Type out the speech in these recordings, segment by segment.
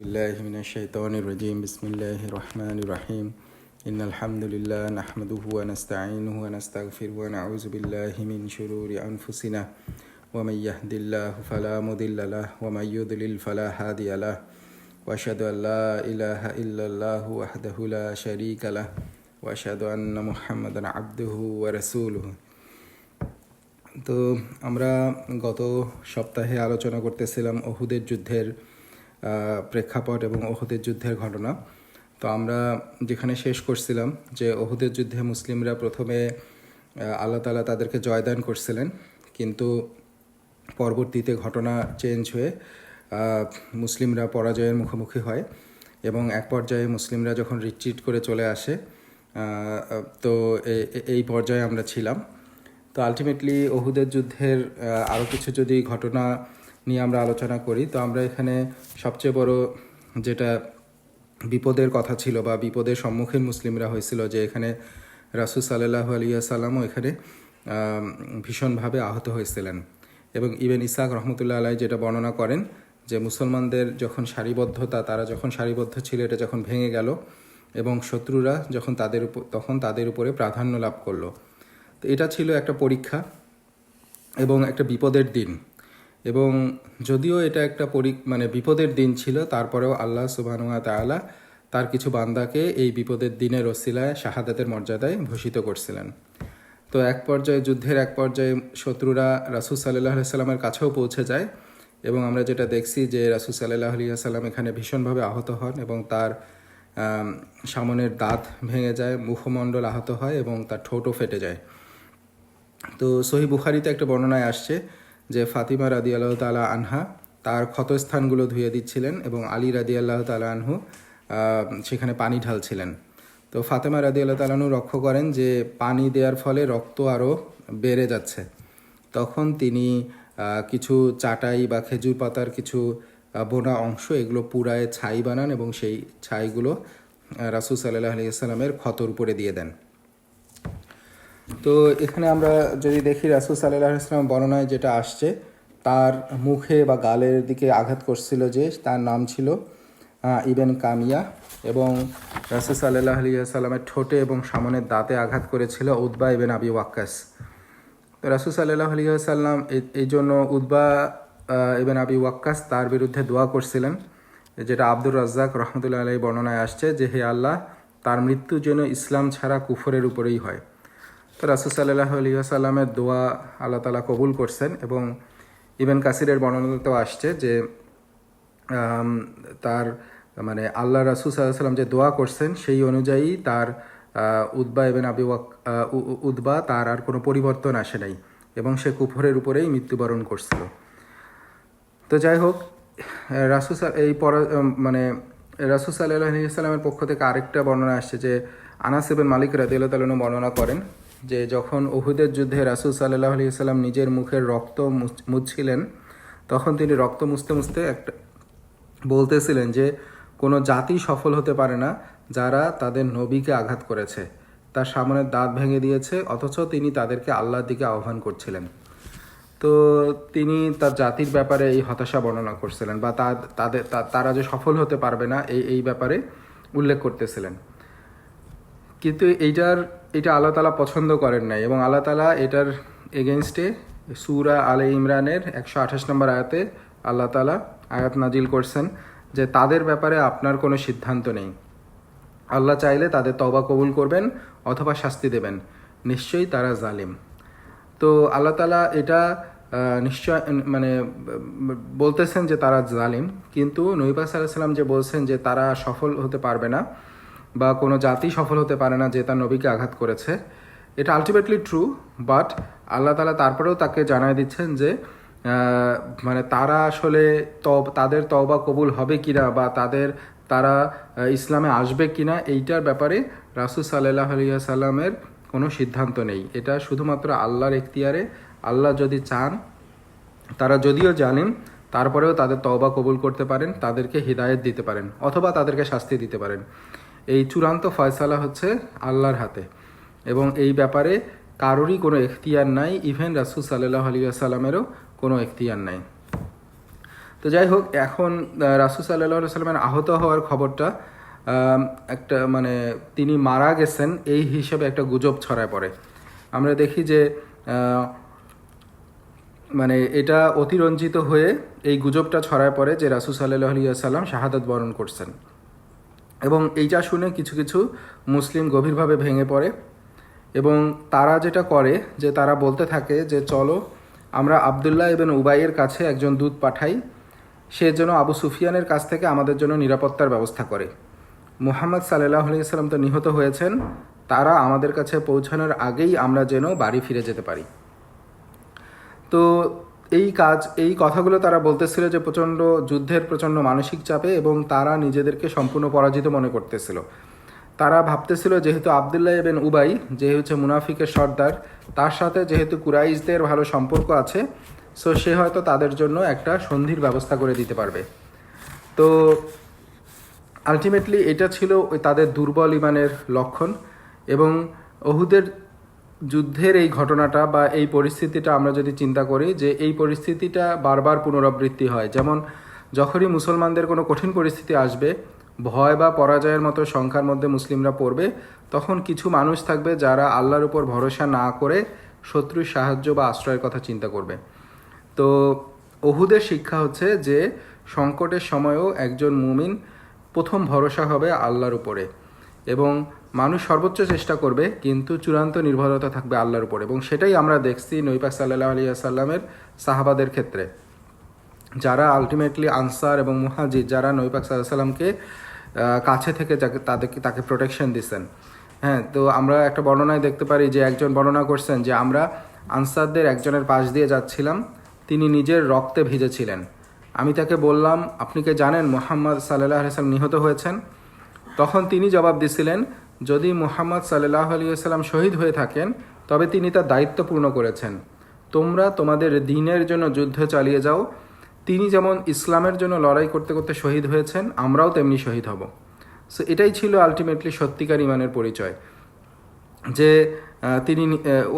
بالله من الشيطان الرجيم بسم الله الرحمن الرحيم إن الحمد لله نحمده ونستعينه ونستغفره ونعوذ بالله من شرور أنفسنا ومن يهد الله فلا مضل له ومن يضلل فلا هادي له وأشهد أن لا إله إلا الله وحده لا شريك له وأشهد أن محمدا عبده ورسوله। তো আমরা গত সপ্তাহে আলোচনা করতেছিলাম ওহুদের যুদ্ধের প্রেক্ষাপট এবং ওহুদের যুদ্ধের ঘটনা। তো আমরা যেখানে শেষ করছিলাম যে ওহুদের যুদ্ধে মুসলিমরা প্রথমে আল্লাহ তাআলা তাদেরকে জয়দান করছিলেন, কিন্তু পরবর্তীতে ঘটনা চেঞ্জ হয়ে মুসলিমরা পরাজয়ের মুখোমুখি হয় এবং এক পর্যায়ে মুসলিমরা যখন রিট্রিট করে চলে আসে, তো এই পর্যায়ে আমরা ছিলাম। তো আলটিমেটলি ওহুদের যুদ্ধের আরও কিছু যদি ঘটনা নিয়ে আমরা আলোচনা করি, তো আমরা এখানে সবচেয়ে বড় যেটা বিপদের কথা ছিল বা বিপদের সম্মুখীন মুসলিমরা হয়েছিল যে এখানে রাসূল সাল্লাল্লাহু আলাইহি ওয়াসাল্লামও এখানে ভীষণভাবে আহত হয়েছিলেন। এবং ইবনে ইসহাক রহমতুল্লাহ আলাইহি যেটা বর্ণনা করেন যে মুসলমানদের যখন সারিবদ্ধতা, তারা যখন সারিবদ্ধ ছিল, এটা যখন ভেঙে গেল এবং শত্রুরা যখন তাদের উপরে প্রাধান্য লাভ করলো। তো এটা ছিল একটা পরীক্ষা এবং একটা বিপদের দিন। এবং যদিও এটা একটা বিপদের দিন ছিল, তারপরেও আল্লাহ সুবহানাহু ওয়া তাআলা তার কিছু বান্দাকে এই বিপদের দিনের ওসিলায় শাহাদাতের মর্যাদায় ভূষিত করছিলেন। তো যুদ্ধের এক পর্যায়ে শত্রুরা রাসূল সাল্লাল্লাহু আলাইহি ওয়াসাল্লামের কাছেও পৌঁছে যায় এবং আমরা যেটা দেখছি যে রাসূল সাল্লাল্লাহু আলাইহি ওয়াসাল্লাম এখানে ভীষণভাবে আহত হন এবং তার সামনের দাঁত ভেঙে যায়, মুখমণ্ডল আহত হয় এবং তার ঠোঁটও ফেটে যায়। তো সহিহ বুখারীতে একটা বর্ণনায় আসছে যে ফাতিমা রাদিয়াল্লাহু তাআলা আনহা তার ক্ষতস্থানগুলো ধুয়ে দিচ্ছিলেন এবং আলী রাদিয়াল্লাহু তাআলা আনহু সেখানে পানি ঢালছিলেন। তো ফাতেমা রাদিয়াল্লাহু তাআলা আনহু লক্ষ্য করেন যে পানি দেওয়ার ফলে রক্ত আরও বেড়ে যাচ্ছে। তখন তিনি কিছু চাটাই বা খেজুর পাতার কিছু বোনা অংশ এগুলো পুড়ায় ছাই বানান এবং সেই ছাইগুলো রাসূল সাল্লাল্লাহু আলাইহি ওয়াসাল্লামের ক্ষতর উপরে দিয়ে দেন। তো এখানে আমরা যদি দেখি রাসূল সাল্লাল্লাহু আলাইহি ওয়াসাল্লাম বর্ণনায় যেটা আসছে, তার মুখে বা গালের দিকে আঘাত করছিল যে তার নাম ছিল ইবেন কামিয়া, এবং রাসূল সাল্লাল্লাহু আলাইহি ওয়াসাল্লামের ঠোঁটে এবং সামনের দাঁতে আঘাত করেছিল উতবা ইবেন আবি ওয়াক্কাস। তো রাসূল সাল্লাল্লাহু আলাইহি ওয়াসাল্লাম এই জন্য উতবা ইবেন আবি ওয়াক্কাস তার বিরুদ্ধে দোয়া করছিলেন, যেটা আব্দুর রাজ্জাক রহমতুল্লাহ আলাইহি বর্ণনায় আসছে যে হে আল্লাহ, তার মৃত্যু যেন ইসলাম ছাড়া কুফরের উপরেই হয়। তো রাসূল সাল্লাল্লাহু আলাইহি ওয়াসাল্লামের দোয়া আল্লাহ তাআলা কবুল করছেন। এবং ইবনে কাসিরের বর্ণনাতেও আসছে যে তার আল্লাহ রাসূল সাল্লাল্লাহু আলাইহি ওয়াসাল্লাম যে দোয়া করছেন সেই অনুযায়ী তার উতবা তার আর কোনো পরিবর্তন আসে নাই এবং সে কুফরের উপরেই মৃত্যুবরণ করছিল। তো যাই হোক, রাসূল সাল্লাল্লাহু আলাইহি ওয়াসাল্লামের পক্ষ থেকে আরেকটা বর্ণনা আসছে যে আনাস ইবনে মালিক রাদিয়াল্লাহু তাআলা আনহু বর্ণনা করেন যে যখন উহুদের যুদ্ধে রাসূল সাল্লাল্লাহু আলাইহি ওয়াসাল্লাম নিজের মুখের রক্ত মুছছিলেন, তখন তিনি রক্ত মুছতে মুছতে একটা বলতেছিলেন যে কোনো জাতি সফল হতে পারে না যারা তাদের নবীকে আঘাত করেছে, তার সামনের দাঁত ভেঙে দিয়েছে, অথচ তিনি তাদেরকে আল্লাহর দিকে আহ্বান করছিলেন। তো তিনি তার জাতির ব্যাপারে এই হতাশা বর্ণনা করছিলেন বা তারা যে সফল হতে পারবে না এই ব্যাপারে উল্লেখ করতেছিলেন। কিন্তু এটা আল্লাহ তাআলা পছন্দ করেন নাই এবং আল্লাহ তাআলা এটার এগেনস্টে সূরা আলে ইমরানের 128 নম্বর আয়াতে আল্লাহ তাআলা আয়াত নাজিল করছেন যে তাদের ব্যাপারে আপনার কোনো সিদ্ধান্ত নেই, আল্লাহ চাইলে তাদের তওবা কবুল করবেন অথবা শাস্তি দেবেন, নিশ্চয়ই তারা জালিম। তো আল্লাহ তাআলা এটা নিশ্চয় বলতেছেন যে তারা জালিম, কিন্তু নবী পাক সাল্লাল্লাহু আলাইহি ওয়াসাল্লাম যে বলছেন যে তারা সফল হতে পারবে না বা কোনো জাতি সফল হতে পারে না যে তার নবীকে আঘাত করেছে, এটা আলটিমেটলি ট্রু। বাট আল্লাহ তাআলা তারপরেও তাকে জানায় দিচ্ছেন যে তারা আসলে তাদের তওবা কবুল হবে কিনা বা তারা ইসলামে আসবে কিনা এইটার ব্যাপারে রাসূল সাল্লাল্লাহু আলাইহি ওয়াসাল্লামের কোনো সিদ্ধান্ত নেই। এটা শুধুমাত্র আল্লাহর এখতিয়ারে। আল্লাহ যদি চান, তারা যদিও জানেন তারপরেও তাদের তওবা কবুল করতে পারেন, তাদেরকে হিদায়াত দিতে পারেন অথবা তাদেরকে শাস্তি দিতে পারেন। এই চূড়ান্ত ফয়সালা হচ্ছে আল্লাহর হাতে এবং এই ব্যাপারে কারোরই কোনো এখতিয়ার নাই, ইভেন রাসূল সাল্লাল্লাহু আলাইহি ওয়াসাল্লামেরও কোনো এখতিয়ার নাই। তো যাই হোক, এখন রাসূল সাল্লাল্লাহু আলাইহি সাল্লামের আহত হওয়ার খবরটা একটা মানে তিনি মারা গেছেন এই হিসেবে একটা গুজব ছড়ায় পড়ে। আমরা দেখি যে মানে এটা অতিরঞ্জিত হয়ে এই গুজবটা ছড়ায় পড়ে যে রাসূল সাল্লাল্লাহু আলাইহি সাল্লাম শাহাদাত বরণ করছেন, এবং এইটা শুনে কিছু কিছু মুসলিম গভীরভাবে ভেঙে পড়ে এবং তারা যেটা করে যে তারা বলতে থাকে যে চলো আমরা আবদুল্লাহ ইবনে উবাইয়ের কাছে একজন দূত পাঠাই, সে যেন আবু সুফিয়ানের কাছ থেকে আমাদের জন্য নিরাপত্তার ব্যবস্থা করে। মুহাম্মদ সাল্লাল্লাহু আলাইহি সাল্লাম তো নিহত হয়েছেন, তারা আমাদের কাছে পৌঁছানোর আগেই আমরা যেন বাড়ি ফিরে যেতে পারি। তো এই কথাগুলো তারা বলতেছিল যে প্রচণ্ড যুদ্ধের প্রচণ্ড মানসিক চাপে, এবং তারা নিজেদেরকে সম্পূর্ণ পরাজিত মনে করতেছিল। তারা ভাবতেছিল যেহেতু আবদুল্লাহ ইবনে উবাই যে হচ্ছে মুনাফিকের সর্দার, তার সাথে যেহেতু কুরাইশদের ভালো সম্পর্ক আছে, সো সে হয়তো তাদের জন্য একটা সন্ধির ব্যবস্থা করে দিতে পারবে। তো আলটিমেটলি এটা ছিল তাদের দুর্বল ইমানের লক্ষণ। এবং উহুদের যুদ্ধের এই ঘটনাটা বা এই পরিস্থিতিটা আমরা যদি চিন্তা করি যে এই পরিস্থিতিটা বারবার পুনরাবৃত্তি হয়, যেমন যখনই মুসলমানদের কোনো কঠিন পরিস্থিতি আসবে, ভয় বা পরাজয়ের মতো সংখ্যার মধ্যে মুসলিমরা পড়বে, তখন কিছু মানুষ থাকবে যারা আল্লাহর উপর ভরসা না করে শত্রুর সাহায্য বা আশ্রয়ের কথা চিন্তা করবে। তো উহুদের শিক্ষা হচ্ছে যে সংকটের সময়ও একজন মুমিন প্রথম ভরসা হবে আল্লাহর উপরে, এবং মানুষ সর্বোচ্চ চেষ্টা করবে কিন্তু চূড়ান্ত নির্ভরতা থাকবে আল্লাহর উপরে। এবং সেটাই আমরা দেখছি নবী পাক সাল্লাল্লাহু আলাইহি ওয়াসাল্লামের সাহাবাদের ক্ষেত্রে, যারা আলটিমেটলি আনসার এবং মুহাজির, যারা নবী পাক সাল্লাল্লাহু আলাইহি ওয়াসাল্লামকে কাছে থেকে তাকে প্রোটেকশন দিচ্ছেন। হ্যাঁ, তো আমরা একটা বর্ণনায় দেখতে পারি যে একজন বর্ণনা করছেন যে আমরা আনসারদের একজনের পাশ দিয়ে যাচ্ছিলাম, তিনি নিজের রক্তে ভিজেছিলেন। আমি তাকে বললাম, আপনি কি জানেন মুহাম্মদ সাল্লাল্লাহু আলাইহি ওয়াসাল্লাম নিহত হয়েছেন? তখন তিনি জবাব দিছিলেন, যদি মুহাম্মদ সাল্লাল্লাহু আলাইহি ওয়াসাল্লাম শহীদ হয়ে থাকেন তবে তিনি তার দায়িত্ব পূর্ণ করেছেন। তোমরা তোমাদের দ্বীনের জন্য যুদ্ধ চালিয়ে যাও। তিনি যেমন ইসলামের জন্য লড়াই করতে করতে শহীদ হয়েছেন, আমরাও তেমনি শহীদ হব। সো এটাই ছিল আলটিমেটলি সত্যিকার ইমানের পরিচয়, যে তিনি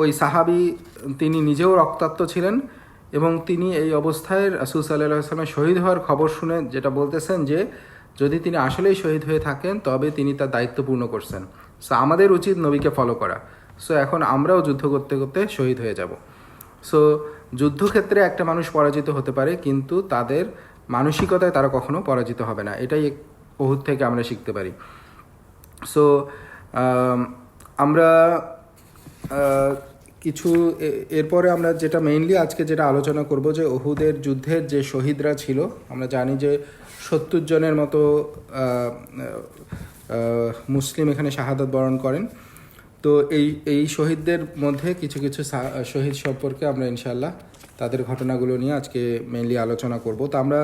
ওই সাহাবী, তিনি নিজেও রক্তাক্ত ছিলেন, এবং তিনি এই অবস্থায় রাসূল সাল্লাল্লাহু আলাইহি ওয়াসাল্লামের শহীদ হওয়ার খবর শুনে যেটা বলতেছেন যে যদি তিনি আসলেই শহীদ হয়ে থাকেন তবে তিনি তার দায়িত্ব পূর্ণ করছেন। সো আমাদের উচিত নবীকে ফলো করা। সো এখন আমরাও যুদ্ধ করতে করতে শহীদ হয়ে যাব। সো যুদ্ধক্ষেত্রে একটা মানুষ পরাজিত হতে পারে, কিন্তু তাদের মানসিকতায় তারা কখনো পরাজিত হবে না। এটাই উহুদ থেকে আমরা শিখতে পারি। সো আমরা কিছু এরপরে আমরা যেটা মেইনলি আজকে যেটা আলোচনা করব যে উহুদের যুদ্ধের যে শহীদরা ছিল, আমরা জানি যে 70 জনের মতো মুসলিম এখানে শাহাদাত বরণ করেন। তো এই শহীদদের মধ্যে কিছু কিছু শহীদ সম্পর্কে আমরা ইনশাআল্লাহ তাদের ঘটনাগুলো নিয়ে আজকে মেইনলি আলোচনা করব। তো আমরা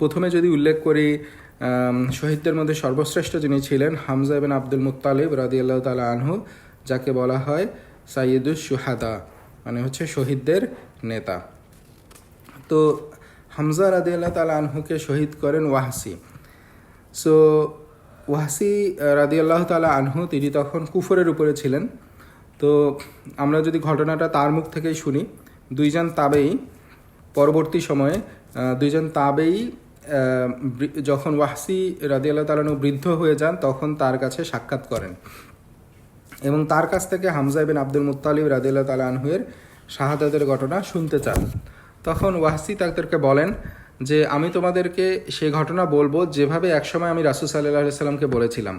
প্রথমে যদি উল্লেখ করি, শহীদদের মধ্যে সর্বশ্রেষ্ঠ যিনি ছিলেন হামজা ইবনে আব্দুল মুত্তালিব রাদিয়াল্লাহু তাআলা আনহু, যাকে বলা হয় সাইয়্যিদুশ শুহাদা, মানে হচ্ছে শহীদদের নেতা। তো হামজা রাদিয়াল্লাহু তাআলা আনহুকে শহীদ করেন ওয়াহসি। সো ওয়াহসি রাদিয়াল্লাহু তাআলা আনহু তিনি তখন কুফরের উপরে ছিলেন। তো আমরা যদি ঘটনাটা তার মুখ থেকেই শুনি, দুইজন তাবেই পরবর্তী সময়ে দুইজন তাবেই যখন ওয়াহসি রাদিয়াল্লাহু তাআলা আনহু বৃদ্ধ হয়ে যান তখন তার কাছে সাক্ষাৎ করেন এবং তার কাছ থেকে হামজা ইবনে আব্দুল মুত্তালিব রাদিয়াল্লাহু তাআলা আনহুর শাহাদাতের ঘটনা শুনতে চান। তখন ওয়াহসি তাদেরকে বলেন যে আমি তোমাদেরকে সে ঘটনা বলবো যেভাবে একসময় আমি রাসূল সাল্লাল্লাহু আলাইহি সাল্লামকে বলেছিলাম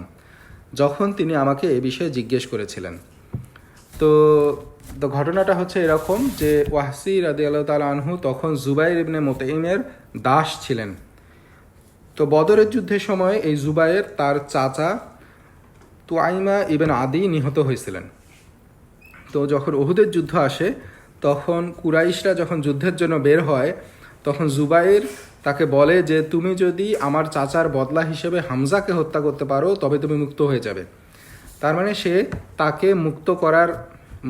যখন তিনি আমাকে এ বিষয়ে জিজ্ঞেস করেছিলেন। তো ঘটনাটা হচ্ছে এরকম যে ওয়াহসি রাদিয়াল্লাহু তাআলা আনহু তখন জুবাইর ইবনে মুতাইমের দাস ছিলেন। তো বদরের যুদ্ধের সময় এই জুবাইর তার চাচা তুআইমা ইবনে আদি নিহত হয়েছিলেন। তো যখন উহুদের যুদ্ধ আসে তখন কুরাইশরা যখন যুদ্ধের জন্য বের হয় তখন জুবাইর তাকে বলে যে তুমি যদি আমার চাচার বদলা হিসেবে হামজাকে হত্যা করতে পারো তবে তুমি মুক্ত হয়ে যাবে। তার মানে সে তাকে মুক্ত করার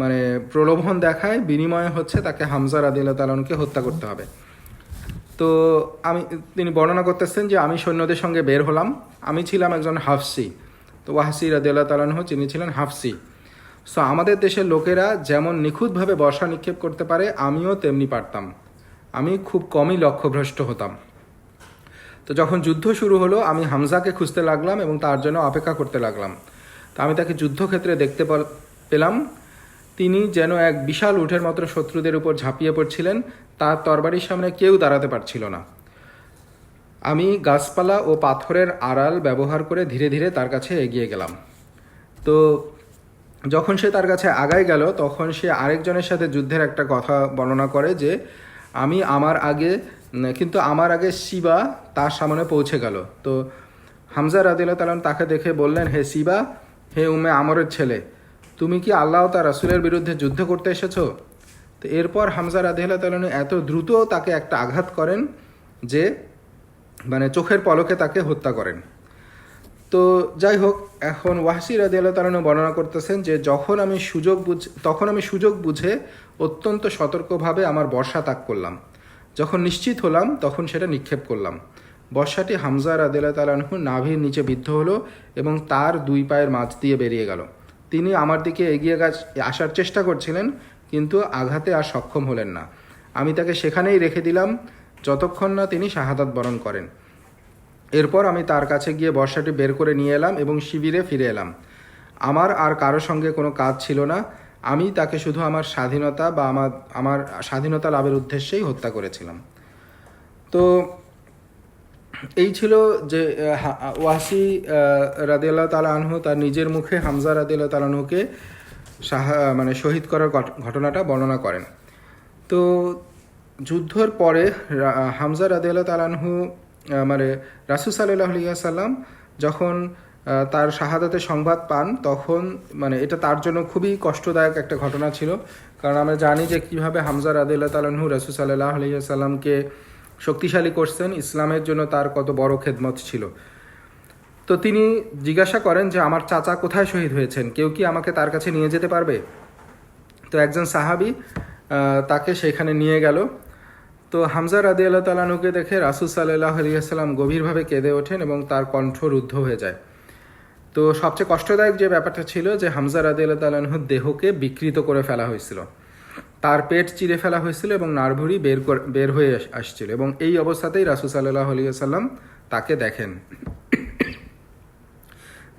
মানে প্রলোভন দেখায়, বিনিময়ে হচ্ছে তাকে হামজা রাদিয়াল্লাহু তাআলা আনহুকে হত্যা করতে হবে। তো তিনি বর্ণনা করতেছেন যে আমি সৈন্যদের সঙ্গে বের হলাম, আমি ছিলাম একজন হাফসি। তো ওয়াহসি রাদিয়াল্লাহু তাআলা আনহু যিনি ছিলেন হাফসি। সো আমাদের দেশের লোকেরা যেমন নিখুঁতভাবে বর্ষা নিক্ষেপ করতে পারে আমিও তেমনি পারতাম। আমি খুব কমই লক্ষ্যভ্রষ্ট হতাম। তো যখন যুদ্ধ শুরু হলো আমি হামজাকে খুঁজতে লাগলাম এবং তার জন্য অপেক্ষা করতে লাগলাম। তো আমি তাকে যুদ্ধক্ষেত্রে দেখতে পেলাম। তিনি যেন এক বিশাল উটের মতো শত্রুদের উপর ঝাঁপিয়ে পড়ছিলেন, তার তরবারির সামনে কেউ দাঁড়াতে পারছিল না। আমি গাছপালা ও পাথরের আড়াল ব্যবহার করে ধীরে ধীরে তার কাছে এগিয়ে গেলাম। তো যখন সে তার কাছে আগায় গেল তখন সে আরেকজনের সাথে যুদ্ধের একটা কথা বর্ণনা করে যে আমার আগে শিবা তার সামনে পৌঁছে গেল। তো হামজা রাদিয়াল্লাহু তাআলা তাকে দেখে বললেন, হে শিবা, হে উম্মে আমরের ছেলে, তুমি কি আল্লাহ ও তার রাসূলের বিরুদ্ধে যুদ্ধ করতে এসেছো? তো এরপর হামজা রাদিয়াল্লাহু তাআলা এত দ্রুত তাকে একটা আঘাত করেন যে চোখের পলকে তাকে হত্যা করেন। তো যাই হোক, এখন ওয়াহশী রাদিয়াল্লাহু তাআলা বর্ণনা করতেছেন যে তখন আমি সুযোগ বুঝে অত্যন্ত সতর্কভাবে আমার বর্শা তাক করলাম। যখন নিশ্চিত হলাম তখন সেটা নিক্ষেপ করলাম। বর্শাটি হামজা রাদিয়াল্লাহু তাআলা নাভির নিচে বিদ্ধ হলো এবং তার দুই পায়ের মাঝ দিয়ে বেরিয়ে গেল। তিনি আমার দিকে এগিয়ে আসার চেষ্টা করছিলেন, কিন্তু আঘাতে আর সক্ষম হলেন না। আমি তাকে সেখানেই রেখে দিলাম যতক্ষণ না তিনি শাহাদাত বরণ করেন। এরপর আমি তার কাছে গিয়ে বর্শাটি বের করে নিয়ে এলাম এবং শিবিরে ফিরে এলাম। আমার আর কারো সঙ্গে কোনো কাজ ছিল না। আমি তাকে শুধু আমার স্বাধীনতা লাভের উদ্দেশ্যেই হত্যা করেছিলাম। তো এই ছিল যে ওয়াহশী রাদিয়াল্লাহু তাআলা আনহু তার নিজের মুখে হামজা রাদিয়াল্লাহু তাআলা আনহুকে শহীদ করার ঘটনাটা বর্ণনা করেন। তো যুদ্ধের পরে হামজা রাদিয়াল্লাহু তাআলা আনহু রাসূল সাল্লাল্লাহু আলাইহি ওয়াসাল্লাম যখন তার শাহাদাতের সংবাদ পান তখন এটা তার জন্য খুবই কষ্টদায়ক একটা ঘটনা ছিল। কারণ আমরা জানি যে কীভাবে হামজা রাদিয়াল্লাহু তাআলা আনহু রাসূল সাল্লাল্লাহু আলাইহি ওয়াসাল্লামকে শক্তিশালী করছেন, ইসলামের জন্য তার কত বড় খেদমত ছিল। তো তিনি জিজ্ঞাসা করেন যে আমার চাচা কোথায় শহীদ হয়েছেন, কেউ কি আমাকে তার কাছে নিয়ে যেতে পারবে? তো একজন সাহাবী তাকে সেখানে নিয়ে গেল। তো হামজা রাদিয়াল্লাহু তাআলা আনহুকে দেখে রাসূল সাল্লাল্লাহু আলাইহি ওয়াসাল্লাম গভীরভাবে কেঁদে ওঠেন এবং তার কণ্ঠ রুদ্ধ হয়ে যায়। তো সবচেয়ে কষ্টদায়ক যে ব্যাপারটা ছিল যে হামজা রাদিয়াল্লাহু তাআলা আনহুর দেহকে বিকৃত করে ফেলা হয়েছিল, তার পেট চিরে ফেলা হয়েছিল এবং নাড়ভুঁড়ি বের হয়ে আসছিল, এবং এই অবস্থাতেই রাসূল সাল্লাল্লাহু আলাইহি ওয়াসাল্লাম তাকে দেখেন।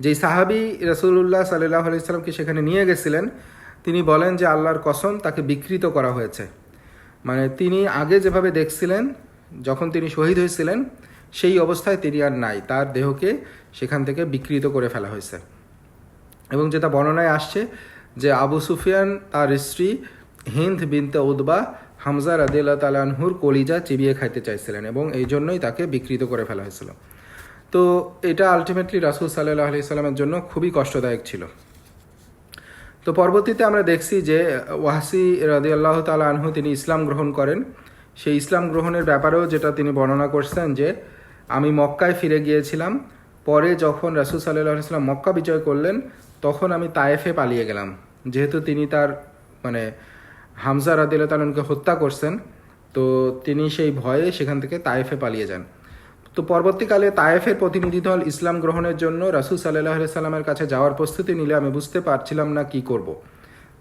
যেই সাহাবী রাসূলুল্লাহ সাল্লাল্লাহু আলাইহি ওয়াসাল্লামকে সেখানে নিয়ে গেছিলেন তিনি বলেন যে আল্লাহর কসম, তাকে বিকৃত করা হয়েছে। তিনি আগে যেভাবে দেখছিলেন যখন তিনি শহীদ হয়েছিলেন সেই অবস্থায় তিনি আর নাই, তার দেহকে সেখান থেকে বিকৃত করে ফেলা হয়েছে। এবং যেটা বর্ণনায় আসছে যে আবু সুফিয়ান তার স্ত্রী হিন্দ বিনতে উতবা হামজা রাদিয়াল্লাহু তাআলা আনহুর কলিজা চিবিয়ে খাইতে চাইছিলেন এবং এই জন্যই তাকে বিকৃত করে ফেলা হয়েছিল। তো এটা আলটিমেটলি রাসূল সাল্লাল্লাহু আলাইহি সাল্লামের জন্য খুবই কষ্টদায়ক ছিল। তো পরবর্তীতে আমরা দেখছি যে ওয়াহশী রাদিয়াল্লাহু তাআলা আনহু তিনি ইসলাম গ্রহণ করেন। সেই ইসলাম গ্রহণের ব্যাপারেও যেটা তিনি বর্ণনা করছেন যে আমি মক্কায় ফিরে গিয়েছিলাম, পরে যখন রাসূল সাল্লাল্লাহু আলাইহি সাল্লাম মক্কা বিজয় করলেন তখন আমি তায়েফে পালিয়ে গেলাম, যেহেতু তিনি তার হামজা রাদিয়াল্লাহু তাআলা আনহুকে হত্যা করছেন। তো তিনি সেই ভয়ে সেখান থেকে তায়েফে পালিয়ে যান। তো পরবর্তীকালে তায়েফের প্রতিনিধি দল ইসলাম গ্রহণের জন্য রাসূল সাল্লাল্লাহু আলাইহি সাল্লামের কাছে যাওয়ার প্রস্তুতি নিলে আমি বুঝতে পারছিলাম না কি করব।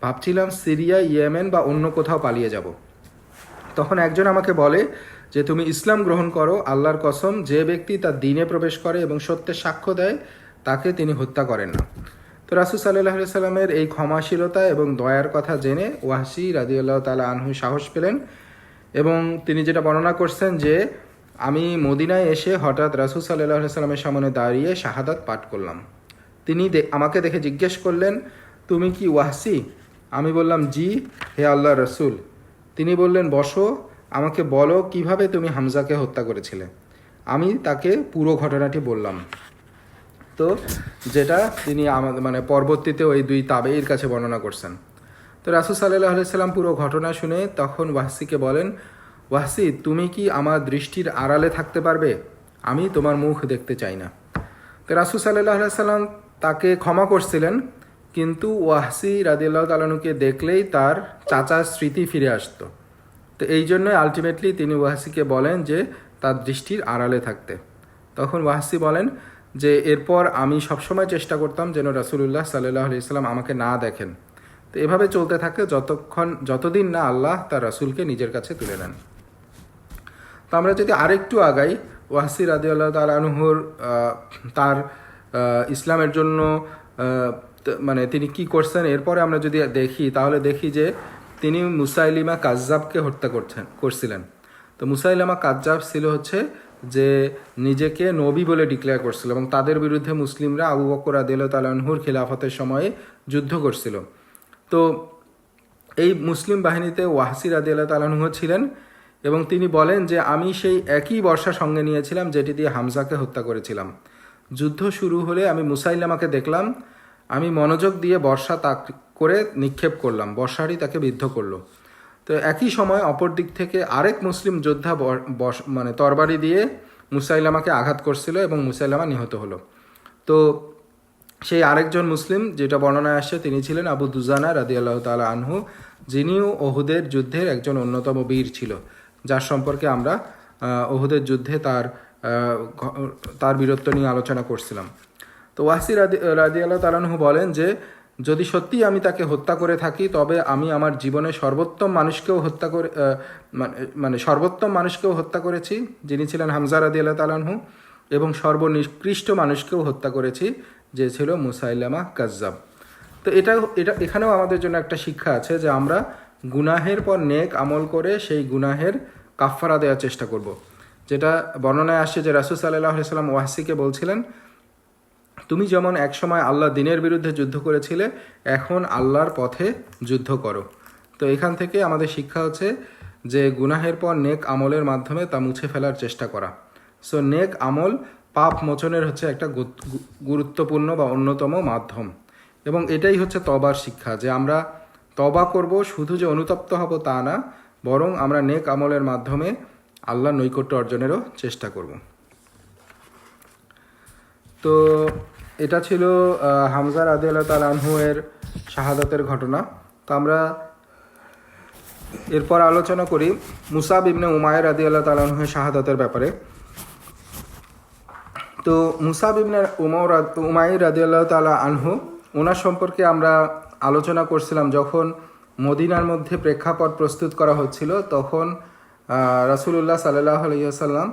ভাবছিলাম সিরিয়া, ইয়েমেন বা অন্য কোথাও পালিয়ে যাব। তখন একজন আমাকে বলে যে তুমি ইসলাম গ্রহণ করো, আল্লাহর কসম, যে ব্যক্তি তার দ্বীনে প্রবেশ করে এবং সত্যের সাক্ষ্য দেয় তাকে তিনি হত্যা করেন না। তো রাসূল সাল্লাল্লাহু আলাইহি সাল্লামের এই ক্ষমাশীলতা এবং দয়ার কথা জেনে ওয়াহশী রাদিয়াল্লাহু তাআলা আনহু সাহস পেলেন এবং তিনি যেটা বর্ণনা করছেন যে আমি মদিনায় এসে হঠাৎ রাসূল সাল্লাল্লাহু আলাইহি সাল্লামের সামনে দাঁড়িয়ে শাহাদাত পাঠ করলাম। তিনি আমাকে দেখে জিজ্ঞেস করলেন, তুমি কি ওয়াহশী? আমি বললাম, জি হে আল্লাহর রাসূল। তিনি বললেন, বসো, আমাকে বলো কিভাবে তুমি হামজাকে হত্যা করেছিলে। আমি তাকে পুরো ঘটনাটি বললাম। তো যেটা তিনি পরবর্তীতে ওই দুই তাবেঈর কাছে বর্ণনা করছেন। তো রাসূল সাল্লাল্লাহু আলাইহি সাল্লাম পুরো ঘটনা শুনে তখন ওয়াহশীকে বলেন, ওয়াহশী, তুমি কি আমার দৃষ্টির আড়ালে থাকতে পারবে? আমি তোমার মুখ দেখতে চাই না। তো রাসূল সাল্লাল্লাহু আলাইহি সাল্লাম তাকে ক্ষমা করছিলেন, কিন্তু ওয়াহশী রাদিয়াল্লাহু তাআলা আনহুকে দেখলেই তার চাচার স্মৃতি ফিরে আসতো। তো এই জন্যই আলটিমেটলি তিনি ওয়াহশীকে বলেন যে তার দৃষ্টির আড়ালে থাকতে। তখন ওয়াহশী বলেন যে এরপর আমি সবসময় চেষ্টা করতাম যেন রাসূলুল্লাহ সাল্লাল্লাহু আলাইহি সাল্লাম আমাকে না দেখেন। তো এভাবে চলতে থাকে যতদিন না আল্লাহ তার রাসূলকে নিজের কাছে তুলে নেন। তো আমরা যদি আরেকটু আগাই, ওয়াহসি রাদিয়াল্লাহু তাআলা আনহুর তার ইসলামের জন্য মানে তিনি কি করছেন এরপরে আমরা যদি দেখি, তাহলে দেখি যে তিনি মুসাইলিমা কাজ্জাবকে হত্যা করছিলেন। তো মুসাইলিমা কাজ্জাব ছিল হচ্ছে যে নিজেকে নবী বলে ডিক্লেয়ার করছিল, এবং তাদের বিরুদ্ধে মুসলিমরা আবু বকর রাদিয়াল্লাহু তাআলা আনহুর খিলাফতের সময়ে যুদ্ধ করছিল। তো এই মুসলিম বাহিনীতে ওয়াহসি রাদিয়াল্লাহু তাআলা আনহু ছিলেন, এবং তিনি বলেন যে আমি সেই একই বর্ষা সঙ্গে নিয়েছিলাম যেটি দিয়ে হামজাকে হত্যা করেছিলাম। যুদ্ধ শুরু হলে আমি মুসাইলামাকে দেখলাম, আমি মনোযোগ দিয়ে বর্ষা তাক করে নিক্ষেপ করলাম, বর্ষাটি তাকে বিদ্ধ করলো। তো একই সময় অপর দিক থেকে আরেক মুসলিম যোদ্ধা মানে তরবারি দিয়ে মুসাইলামাকে আঘাত করছিল এবং মুসাইলামা নিহত হলো। তো সেই আরেকজন মুসলিম, যেটা বর্ণনায় আসছে, তিনি ছিলেন আবু দুজানা রাদিয়াল্লাহু তাআলা আনহু, যিনিও ওহুদের যুদ্ধের একজন অন্যতম বীর ছিল, যার সম্পর্কে আমরা ওহুদের যুদ্ধে তার বীরত্ব নিয়ে আলোচনা করছিলাম। তো ওয়াহসি রাদিয়াল্লাহু তাআলা আনহু বলেন যে যদি সত্যি আমি তাকে হত্যা করে থাকি, তবে আমি আমার জীবনে সর্বোত্তম মানুষকেও হত্যা করেছি, যিনি ছিলেন হামজা রাদিয়াল্লাহু তাআলা আনহু, এবং সর্বনিকৃষ্ট মানুষকেও হত্যা করেছি, যে ছিল মুসাইলামা কাজ্জাব। তো এখানেও আমাদের জন্য একটা শিক্ষা আছে যে আমরা গুনাহের পর নেক আমল করে সেই গুনাহের কাফফারা দেওয়ার চেষ্টা করব। যেটা বর্ণনায় আসছে যে রাসূল সাল্লাল্লাহু আলাইহি ওয়াসাল্লাম ওয়াহসিকে বলছিলেন, তুমি যেমন একসময় আল্লাহ দ্বীনের বিরুদ্ধে যুদ্ধ করেছিলে, এখন আল্লাহর পথে যুদ্ধ করো। তো এখান থেকে আমাদের শিক্ষা হচ্ছে যে গুনাহের পর নেক আমলের মাধ্যমে তা মুছে ফেলার চেষ্টা করা। সো নেক আমল পাপ মোচনের হচ্ছে একটা গুরুত্বপূর্ণ বা অন্যতম মাধ্যম, এবং এটাই হচ্ছে তবার শিক্ষা, যে আমরা তবা করব, শুধু যে অনুতপ্ত হব তা না, বরং আমরা নেক আমলের মাধ্যমে আল্লাহর নৈকট্য অর্জনেরও চেষ্টা করব। তো এটা ছিল হামজা রাদিয়াল্লাহু তাআলা আনহু এর শাহাদাতের ঘটনা। তো আমরা এরপর আলোচনা করি মুসাব ইবনে উমাইর রাদিয়াল্লাহু তাআলা আনহু এর শাহাদাতের ব্যাপারে। তো মুসাব ইবনে উমাইর রাদিয়াল্লাহু তাআলা আনহু, ওনার সম্পর্কে আমরা আলোচনা করছিলাম যখন মদিনার মধ্যে প্রেক্ষাপট প্রস্তুত করা হচ্ছিল, তখন রাসূলুল্লাহ সাল্লাল্লাহু আলাইহি ওয়াসাল্লাম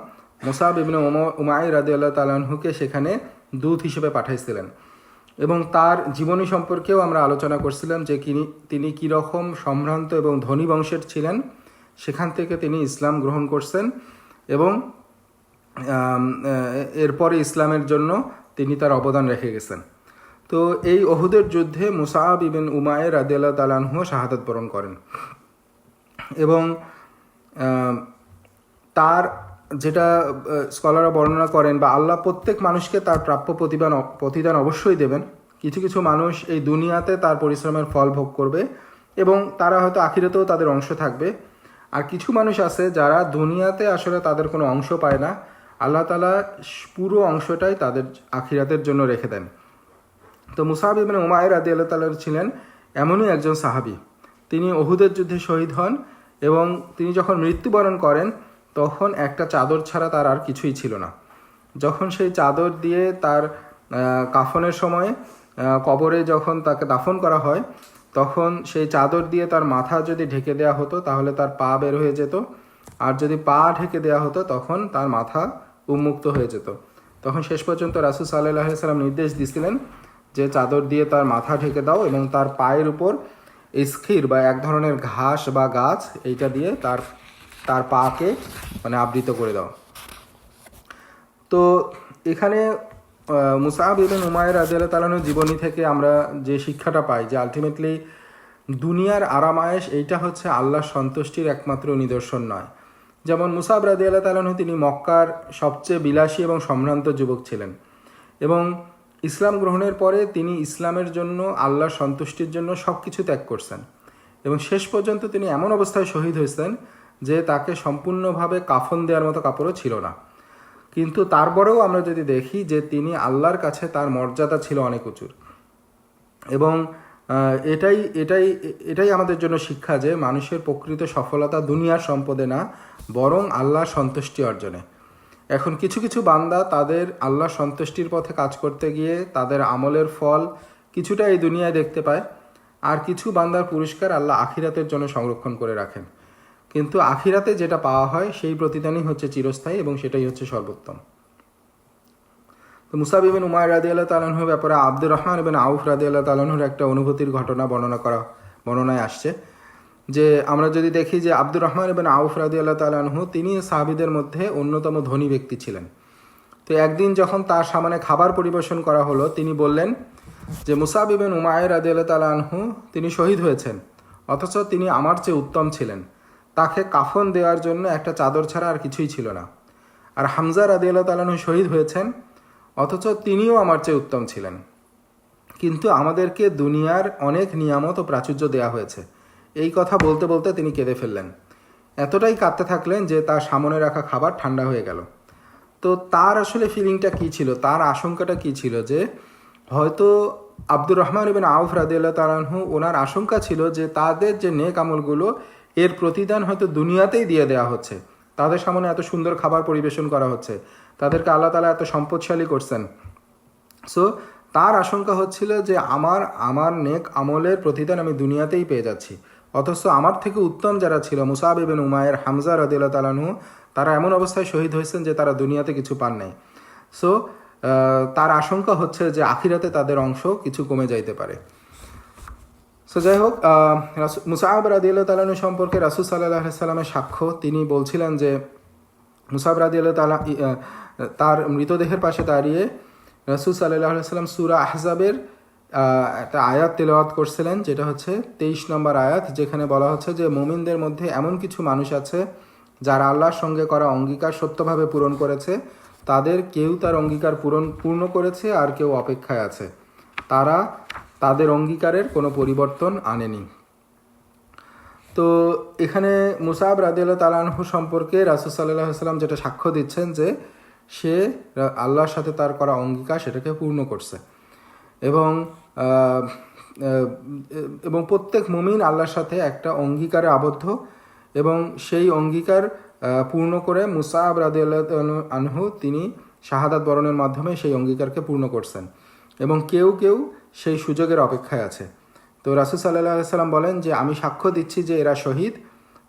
মুসাব ইবনে উমাইর রাদিয়াল্লাহু তাআলা আনহুকে সেখানে দূত হিসেবে পাঠাইছিলেন, এবং তার জীবনী সম্পর্কেও আমরা আলোচনা করছিলাম যে তিনি কীরকম সম্ভ্রান্ত এবং ধনী বংশের ছিলেন, সেখান থেকে তিনি ইসলাম গ্রহণ করছেন, এবং এরপরে ইসলামের জন্য তিনি তার অবদান রেখে গেছেন। তো এই ওহুদের যুদ্ধে মুসাব ইবনে উমাইর রাদিয়াল্লাহু তাআলা আনহু শাহাদাত বরণ করেন, এবং তার যেটা স্কলাররা বর্ণনা করেন, বা আল্লাহ প্রত্যেক মানুষকে তার প্রাপ্য প্রতিদান অবশ্যই দেবেন। কিছু কিছু মানুষ এই দুনিয়াতে তার পরিশ্রমের ফল ভোগ করবে, এবং তারা হয়তো আখিরাতেও তাদের অংশ থাকবে। আর কিছু মানুষ আছে যারা দুনিয়াতে আসলে তাদের কোনো অংশ পায় না, আল্লাহ তাআলা পুরো অংশটাই তাদের আখিরাতের জন্য রেখে দেন। তো মুসাব ইবনে উমাইর রাদিয়াল্লাহু তাআলা ছিলেন এমনই একজন সাহাবী। তিনি ওহুদের যুদ্ধে শহীদ হন, এবং তিনি যখন মৃত্যুবরণ করেন তখন একটা চাদর ছাড়া তার আর কিছুই ছিল না। যখন সেই চাদর দিয়ে তার কাফনের সময় কবরে যখন তাকে দাফন করা হয়, তখন সেই চাদর দিয়ে তার মাথা যদি ঢেকে দেওয়া হতো তাহলে তার পা বের হয়ে যেত, আর যদি পা ঢেকে দেওয়া হতো তখন তার মাথা উন্মুক্ত হয়ে যেত। তখন শেষ পর্যন্ত রাসূল সাল্লাল্লাহু আলাইহি ওয়াসাল্লাম নির্দেশ দিয়েছিলেন যে চাদর দিয়ে তার মাথা ঢেকে দাও, এবং তার পায়ের উপর ইসখির বা এক ধরনের ঘাস বা গাছ, এইটা দিয়ে তার পাকে মানে আবৃত করে দাও। তো এখানে মুসাব ইবনে উমাইর রাদিয়াল্লাহু তাআলা আনহুর জীবনী থেকে আমরা যে শিক্ষাটা পাই, যে আলটিমেটলি দুনিয়ার আরামায়েশ এইটা হচ্ছে আল্লাহর সন্তুষ্টির একমাত্র নিদর্শন নয়। যেমন মুসাব রাদিয়াল্লাহু তাআলা আনহু, তিনি মক্কার সবচেয়ে বিলাসী এবং সম্ভ্রান্ত যুবক ছিলেন, এবং ইসলাম গ্রহণের পরে তিনি ইসলামের জন্য, আল্লাহর সন্তুষ্টির জন্য সব কিছু ত্যাগ করছেন, এবং শেষ পর্যন্ত তিনি এমন অবস্থায় শহীদ হয়েছেন যে তাকে সম্পূর্ণভাবে কাফন দেওয়ার মতো কাপড়ও ছিল না। কিন্তু তারপরেও আমরা যদি দেখি যে তিনি আল্লাহর কাছে তার মর্যাদা ছিল অনেক উঁচুর, এবং এটাই আমাদের জন্য শিক্ষা যে মানুষের প্রকৃত সফলতা দুনিয়ার সম্পদে না, বরং আল্লাহর সন্তুষ্টি অর্জনে। এখন কিছু কিছু বান্দা তাদের আল্লাহর সন্তুষ্টির পথে কাজ করতে গিয়ে তাদের আমলের ফল কিছুটা এই দুনিয়ায় দেখতে পায়, আর কিছু বান্দার পুরস্কার আল্লাহ আখিরাতের জন্য সংরক্ষণ করে রাখেন। কিন্তু আখিরাতে যেটা পাওয়া হয় সেই প্রতিদানই হচ্ছে চিরস্থায়ী এবং সেটাই হচ্ছে সর্বোত্তম। তো মুসাব ইবিন উমাইর রাদিয়াল্লাহু তাআলা আনহুর ব্যাপারে আব্দুর রহমান ইবিন আউফ রাদিয়াল্লাহু তাআলা আনহুর একটা অনুভূতির ঘটনা বর্ণনায় আসছে যে আমরা যদি দেখি যে আব্দুর রহমান ইবিন আউফ রাদিয়াল্লাহু তাআলা আনহু তিনি সাহাবীদের মধ্যে অন্যতম ধনী ব্যক্তি ছিলেন। তো একদিন যখন তার সামনে খাবার পরিবেশন করা হলো, তিনি বললেন যে মুসাব ইবিন উমাইর রাদিয়াল্লাহু তাআলা আনহু তিনি শহীদ হয়েছেন, অথচ তিনি আমার চেয়ে উত্তম ছিলেন। তাকে কাফন দেওয়ার জন্য একটা চাদর ছাড়া আর কিছুই ছিল না। আর হামজা রাদিয়াল্লাহু তাআলা আনহু শহীদ হয়েছেন, অথচ তিনিও আমার চেয়ে উত্তম ছিলেন, কিন্তু আমাদেরকে দুনিয়ার অনেক নিয়ামত ও প্রাচুর্য দেয়া হয়েছে। এই কথা বলতে বলতে তিনি কেঁদে ফেললেন। এতটাই কাঁদতে থাকলেন যে তার সামনে রাখা খাবার ঠান্ডা হয়ে গেল। তো তার আসলে ফিলিংটা কী ছিল, তার আশঙ্কাটা কী ছিল, যে হয়তো আব্দুর রহমান ইবিন আউফ রাদিয়াল্লাহু তাআলা আনহু ওনার আশঙ্কা ছিল যে তাদের যে নেক আমলগুলো এর প্রতিদান হয়তো দুনিয়াতেই দিয়ে দেওয়া হচ্ছে। তাদের সামনে এত সুন্দর খাবার পরিবেশন করা হচ্ছে, তাদেরকে আল্লাহ তাআলা এত সম্পদশালী করছেন। সো তার আশঙ্কা হচ্ছিল যে আমার নেক আমলের প্রতিদান আমি দুনিয়াতেই পেয়ে যাচ্ছি, অথচ আমার থেকে উত্তম যারা ছিল মুসাব ইবিন উমাইর, হামজা রাদিয়াল্লাহু তাআলা আনহু, তারা এমন অবস্থায় শহীদ হয়েছেন যে তারা দুনিয়াতে কিছু পান নাই। সো তার আশঙ্কা হচ্ছে যে আখিরাতে তাদের অংশ কিছু কমে যাইতে পারে। সো যাই হোক, মুসাব রাদিয়াল্লাহু তাআলা আনহু সম্পর্কে রাসূল সাল্লাল্লাহু আলাইহি সাল্লামের সাক্ষ্য, তিনি বলছিলেন যে মুসাব রাদিয়াল্লাহু তাআলা তার মৃতদেহের পাশে দাঁড়িয়ে রাসূল সাল্লাল্লাহু আলাইহি সাল্লাম সূরা আহজাবের একটা আয়াত তেলাওয়াত করছিলেন, যেটা হচ্ছে 23 নম্বর আয়াত, যেখানে বলা হচ্ছে যে মুমিনদের মধ্যে এমন কিছু মানুষ আছে যারা আল্লাহর সঙ্গে করা অঙ্গীকার সত্যভাবে পূরণ করেছে। তাদের কেউ তার অঙ্গীকার পূর্ণ করেছে আর কেউ অপেক্ষায় আছে, তারা তাদের অঙ্গীকারের কোনো পরিবর্তন আনেনি। তো এখানে মুসাব রাদিয়াল্লাহু তাআলা আনহু সম্পর্কে রাসূল সাল্লাল্লাহু আলাইহি সাল্লাম যেটা সাক্ষ্য দিচ্ছেন যে সে আল্লাহর সাথে তার করা অঙ্গীকার সেটাকে পূর্ণ করছে, এবং প্রত্যেক মুমিন আল্লাহর সাথে একটা অঙ্গীকারে আবদ্ধ, এবং সেই অঙ্গীকার পূর্ণ করে মুসাব রাদিয়াল্লাহু আনহু তিনি শাহাদাত বরণের মাধ্যমে সেই অঙ্গীকারকে পূর্ণ করছেন, এবং কেউ কেউ সেই সুযোগের অপেক্ষায় আছে। তো রাসূল সাল্লাল্লাহু আলাইহি সাল্লাম বলেন যে আমি সাক্ষ্য দিচ্ছি যে এরা শহীদ,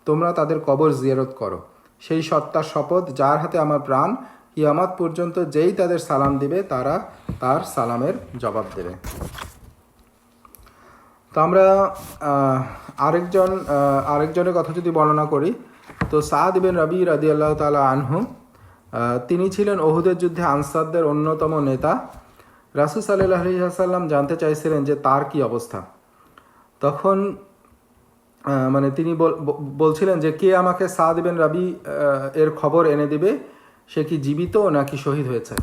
তোমরা তাদের কবর জিয়ারত করো। সেই সত্তার শপথ যার হাতে আমার প্রাণ, কিয়ামত পর্যন্ত যেই তাদের সালাম দিবে তারা তার সালামের জবাব দেবে। তো আমরা আরেকজনের কথা যদি বর্ণনা করি, তো সাদ ইবিন রাবি রাদিয়াল্লাহু তাআলা আনহু তিনি ছিলেন উহুদের যুদ্ধে আনসারদের অন্যতম নেতা। রাসূল সাল্লাল্লাহু আলাইহি ওয়াসাল্লাম জানতে চাইছিলেন যে তার কি অবস্থা। তখন তিনি বলছিলেন যে কে আমাকে সাদ ইবিন রাবি এর খবর এনে দিবে, সে কি জীবিত নাকি শহীদ হয়েছে।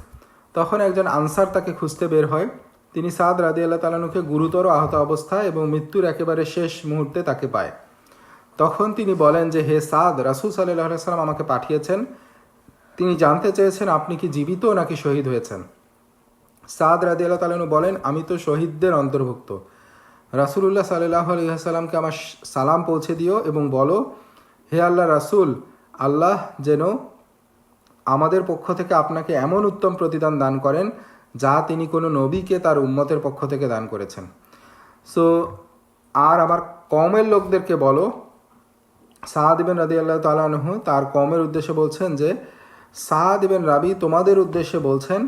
তখন একজন আনসার তাকে খুঁজতে বের হয়। তিনি সাদ রাদিয়াল্লাহু তাআলা আনহুকে গুরুতর আহত অবস্থায় এবং মৃত্যুর একেবারে শেষ মুহূর্তে তাকে পায়। তখন তিনি বলেন যে হে সাদ, রাসূল সাল্লাল্লাহু আলাইহি ওয়াসাল্লাম আমাকে পাঠিয়েছেন, তিনি জানতে চেয়েছেন আপনি কি জীবিত নাকি শহীদ হয়েছেন। সাদ রাদিয়াল্লাহু তাআলা আনহু বলেন আমি তো শহীদদের অন্তর্ভুক্ত। রাসূলুল্লাহ সাল্লাল্লাহু আলাইহি ওয়াসাল্লামকে আমার সালাম পৌঁছে দিও এবং বলো, হে আল্লাহ রাসূল, আল্লাহ যেন আমাদের পক্ষ থেকে আপনাকে এমন উত্তম প্রতিদান দান করেন যা তিনি কোনো নবীকে তার উম্মতের পক্ষ থেকে দান করেছেন। সো আর আমার কওমের লোকদেরকে বলো, সাদ ইবিন রাদিয়াল্লাহু তাআলা আনহু তার কওমের উদ্দেশ্যে বলছেন যে সাদ ইবিন রাবি তোমাদের উদ্দেশ্যে বলছেন,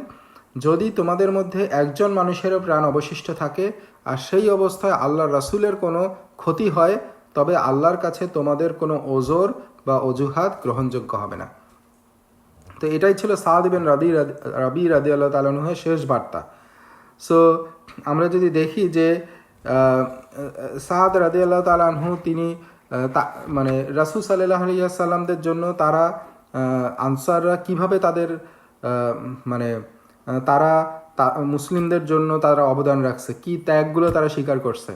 যদি তোমাদের মধ্যে একজন মানুষেরও প্রাণ অবশিষ্ট থাকে আর সেই অবস্থায় আল্লাহর রাসূলের কোনো ক্ষতি হয়, তবে আল্লাহর কাছে তোমাদের কোনো ওজর বা অজুহাত গ্রহণযোগ্য হবে না। তো এটাই ছিল সাদ ইবিন রাবি রাদিয়াল্লাহু তাআলা আনহুর শেষ বার্তা। সো আমরা যদি দেখি যে সাদ রাদিয়াল্লাহু তাআলা আনহু তিনি রাসূল সাল্লাল্লাহু আলাইহি ওয়াসাল্লামদের জন্য তারা আনসাররা কিভাবে তারা মুসলিমদের জন্য তারা অবদান রাখছে, কি ত্যাগগুলো তারা স্বীকার করছে,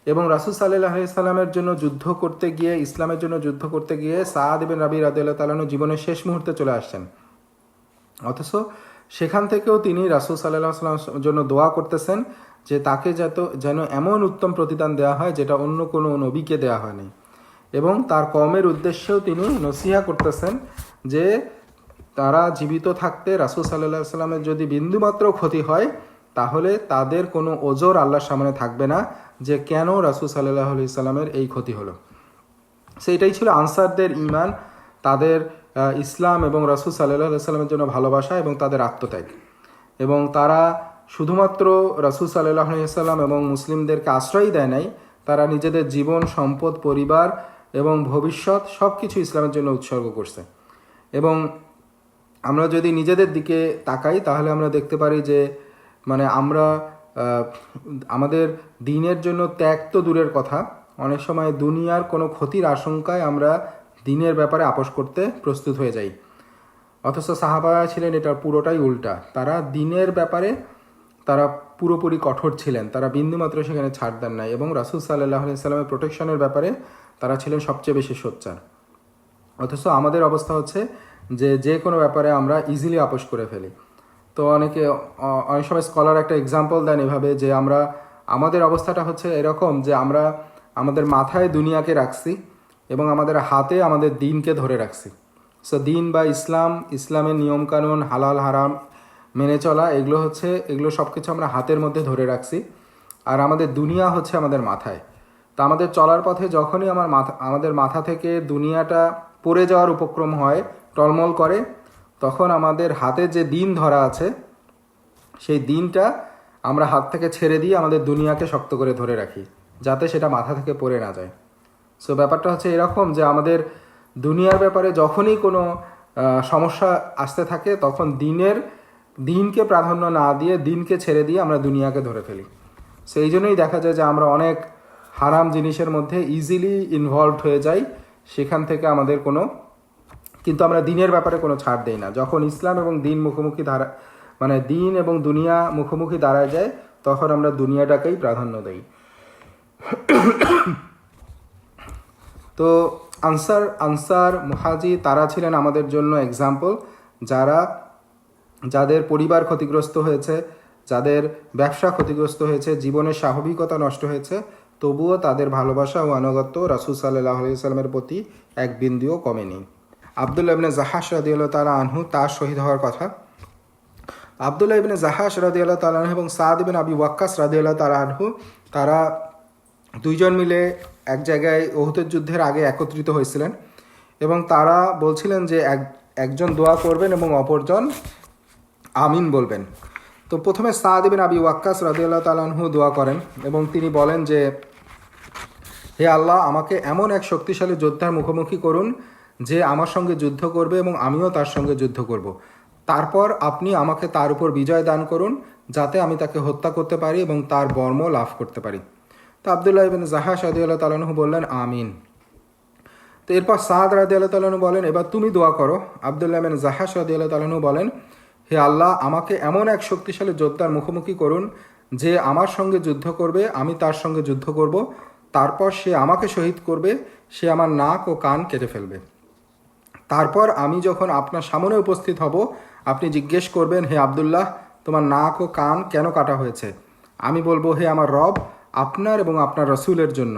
এবং রাসূল সাল্লাল্লাহু আলাইহি ওয়াসাল্লামের জন্য যুদ্ধ করতে গিয়ে, ইসলামের জন্য যুদ্ধ করতে গিয়ে সাদ ইবিন রাবি রাদিয়াল্লাহু তাআলা আনহু জীবনের শেষ মুহূর্তে চলে আসছেন, অথচ সেখান থেকেও তিনি রাসূল সাল্লাল্লাহু আলাইহি ওয়াসাল্লামের জন্য দোয়া করতেছেন যে তাকে যেন এমন উত্তম প্রতিদান দেওয়া হয় যেটা অন্য কোনো নবীকে দেওয়া হয়নি, এবং তার কওমের উদ্দেশ্যেও তিনি নসিহা করতেছেন যে তারা জীবিত থাকতে রাসূল সাল্লাল্লাহু আলাইহি ওয়াসাল্লামের যদি বিন্দুমাত্র ক্ষতি হয় তাহলে তাদের কোনো ওজর আল্লাহর সামনে থাকবে না যে কেন রাসূল সাল্লাল্লাহু আলাইহি ওয়াসাল্লামের এই ক্ষতি হলো। সো এটাই ছিল আনসারদের ঈমান, তাদের ইসলাম এবং রাসূল সাল্লাল্লাহু আলাইহি সাল্লামের জন্য ভালোবাসা এবং তাদের আত্মত্যাগ। এবং তারা শুধুমাত্র রাসূল সাল্লাল্লাহু আলাইহি সাল্লাম এবং মুসলিমদেরকে আশ্রয় দেয় নাই, তারা নিজেদের জীবন, সম্পদ, পরিবার এবং ভবিষ্যৎ সব কিছু ইসলামের জন্য উৎসর্গ করছে। এবং আমরা যদি নিজেদের দিকে তাকাই তাহলে আমরা দেখতে পারি যে মানে আমরা আমাদের দ্বীনের জন্য ত্যাগ তো দূরের কথা, অনেক সময় দুনিয়ার কোনো ক্ষতির আশঙ্কায় আমরা দ্বীনের ব্যাপারে আপোষ করতে প্রস্তুত হয়ে যাই। অথচ সাহাবারা ছিলেন এটা পুরোটাই উল্টা। তারা দ্বীনের ব্যাপারে তারা পুরোপুরি কঠোর ছিলেন, তারা বিন্দুমাত্র সেখানে ছাড় দেন নাই। এবং রাসূল সাল্লাল্লাহু আলাইহি সাল্লামের প্রোটেকশনের ব্যাপারে তারা ছিলেন সবচেয়ে বেশি সোচ্চার। অথচ আমাদের অবস্থা হচ্ছে যে কোনো ব্যাপারে আমরা ইজিলি আপোষ করে ফেলি। তো অনেক সময় স্কলার একটা এক্সাম্পল দেন এভাবে, যে আমাদের অবস্থাটা হচ্ছে এরকম যে আমরা আমাদের মাথায় দুনিয়াকে রাখছি এবং আমাদের হাতে আমাদের দ্বীনকে ধরে রাখছি। সো দ্বীন বা ইসলামের নিয়মকানুন, হালাল হারাম মেনে চলা, এগুলো সব কিছু আমরা হাতের মধ্যে ধরে রাখছি, আর আমাদের দুনিয়া হচ্ছে আমাদের মাথায়। তা আমাদের চলার পথে যখনই আমাদের মাথা থেকে দুনিয়াটা পড়ে যাওয়ার উপক্রম হয়, টলমল করে, তখন আমাদের হাতে যে দ্বীন ধরা আছে সেই দ্বীনটা আমরা হাত থেকে ছেড়ে দিয়ে আমাদের দুনিয়াকে শক্ত করে ধরে রাখি, যাতে সেটা মাথা থেকে পড়ে না যায়। সো ব্যাপারটা হচ্ছে এরকম যে আমাদের দুনিয়ার ব্যাপারে যখনই কোনো সমস্যা আসতে থাকে তখন দ্বীনকে প্রাধান্য না দিয়ে, দ্বীনকে ছেড়ে দিয়ে আমরা দুনিয়াকে ধরে ফেলি। সো এই জন্যই দেখা যায় যে আমরা অনেক হারাম জিনিসের মধ্যে ইজিলি ইনভলভড হয়ে যাই, সেখান থেকে আমাদের কিন্তু আমরা দ্বীনের ব্যাপারে কোনো ছাড় দেই না। যখন ইসলাম এবং দ্বীন দ্বীন এবং দুনিয়া মুখোমুখি দাঁড়ায় যায়, তখন আমরা দুনিয়াটাকেই প্রাধান্য দেই। তো আনসার মুহাজি তারা ছিলেন আমাদের জন্য এক্সাম্পল, যাদের পরিবার ক্ষতিগ্রস্ত হয়েছে, যাদের ব্যবসা ক্ষতিগ্রস্ত হয়েছে, জীবনের স্বাভাবিকতা নষ্ট হয়েছে, তবুও তাদের ভালোবাসা ও আনুগত্য রাসূল সাল্লাল্লাহু আলাইহি সাল্লামের প্রতি এক বিন্দুও কমেনি। আব্দুল্লাহ ইবনে জাহাশ রাদিয়াল্লাহু তাআলা আনহু, তার শহীদ হওয়ার কথা। আব্দুল্লাহ ইবনে জাহাশ রাদিয়াল্লাহু তাআলা আনহু এবং সাদ ইবনে আবি ওয়াক্কাস রাদিয়াল্লাহু তাআলা আনহু, তারা দুইজন মিলে এক জায়গায় উহুদের যুদ্ধের আগে একত্রিত হয়েছিলেন এবং তারা বলছিলেন যে একজন দোয়া করবেন এবং অপরজন আমিন বলবেন। তো প্রথমে সাদ ইবনে আবি ওয়াক্কাস রাদিয়াল্লাহু তাআলা আনহু দোয়া করেন এবং তিনি বলেন যে, হে আল্লাহ, আমাকে এমন এক শক্তিশালী যোদ্ধার মুখোমুখি করুন যে আমার সঙ্গে যুদ্ধ করবে এবং আমিও তার সঙ্গে যুদ্ধ করব। তারপর আপনি আমাকে তার উপর বিজয় দান করুন, যাতে আমি তাকে হত্যা করতে পারি এবং তার বর্ম লাভ করতে পারি। তো আব্দুল্লাহ ইবনে জাহাশ রাদিয়াল্লাহু তাআলা আনহু বললেন আমিন। তো এরপর সাদ রাদিয়াল্লাহু তাআলা আনহু বলেন, এবার তুমি দোয়া করো। আব্দুল্লাহ ইবনে জাহাশ রাদিয়াল্লাহু তাআলা আনহু বলেন, হে আল্লাহ, আমাকে এমন এক শক্তিশালী যোদ্ধার মুখোমুখি করুন যে আমার সঙ্গে যুদ্ধ করবে, আমি তার সঙ্গে যুদ্ধ করব, তারপর সে আমাকে শহীদ করবে, সে আমার নাক ও কান কেটে ফেলবে। তারপর আমি যখন আপনার সামনে উপস্থিত হব, আপনি জিজ্ঞেস করবেন, হে আব্দুল্লাহ, তোমার নাক ও কান কেন কাটা হয়েছে? আমি বলবো, হে আমার রব, আপনার এবং আপনার রসুলের জন্য।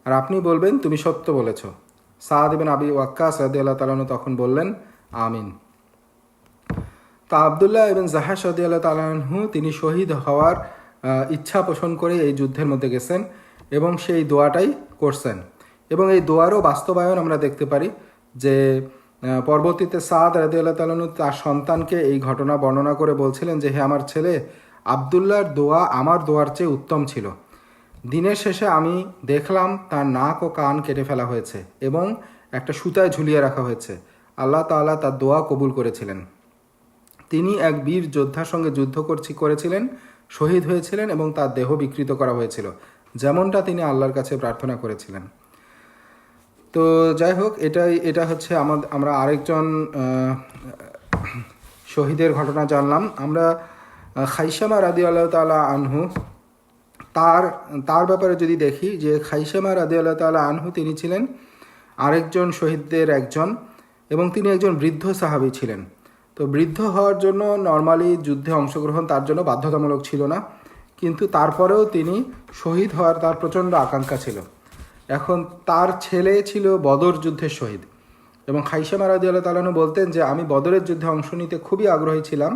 আর আপনি বলবেন, তুমি সত্য বলেছ। সাদ ইবনে আবি ওয়াক্কাস রাদিয়াল্লাহু তাআলা আনহু তখন বললেন আমিন। তা আব্দুল্লাহ ইবনে জাহাশ রাদিয়াল্লাহু তাআলা আনহু তিনি শহীদ হওয়ার ইচ্ছা পোষণ করে এই যুদ্ধের মধ্যে গেছেন এবং সেই দোয়াটাই করছেন। এবং এই দোয়ারও বাস্তবায়ন আমরা দেখতে পারি যে পরবর্তীতে সাদ রাদিয়াল্লাহু তাআলা আনহু তার সন্তানকে এই ঘটনা বর্ণনা করে বলছিলেন যে, হে আমার ছেলে, আব্দুল্লাহর দোয়া আমার দোয়ার চেয়ে উত্তম ছিল। দিনের শেষে আমি দেখলাম তার নাক ও কান কেটে ফেলা হয়েছে এবং একটা সুতায় ঝুলিয়ে রাখা হয়েছে। আল্লাহ তাআলা তার দোয়া কবুল করেছিলেন। তিনি এক বীর যোদ্ধার সঙ্গে যুদ্ধ করেছিলেন, শহীদ হয়েছিলেন এবং তার দেহ বিকৃত করা হয়েছিল, যেমনটা তিনি আল্লাহর কাছে প্রার্থনা করেছিলেন। তো যাই হোক, এটা হচ্ছে আমরা আরেকজন শহীদের ঘটনা জানলাম। আমরা খাইসামা রাদিয়াল্লাহু তাআলা আনহু, তার ব্যাপারে যদি দেখি যে খাইসামা রাদিয়াল্লাহু তাআলা আনহু তিনি ছিলেন আরেকজন শহীদদের একজন এবং তিনি একজন বৃদ্ধ সাহাবী ছিলেন। তো বৃদ্ধ হওয়ার জন্য নর্মালি যুদ্ধে অংশগ্রহণ তার জন্য বাধ্যতামূলক ছিল না, কিন্তু তারপরেও তিনি শহীদ হওয়ার তার প্রচণ্ড আকাঙ্ক্ষা ছিল। এখন তার ছেলে ছিল বদর যুদ্ধের শহীদ এবং খাইসামা রাদিয়াল্লাহু তাআলা আনহু বলতেন যে, আমি বদরের যুদ্ধে অংশ নিতে খুবই আগ্রহী ছিলাম,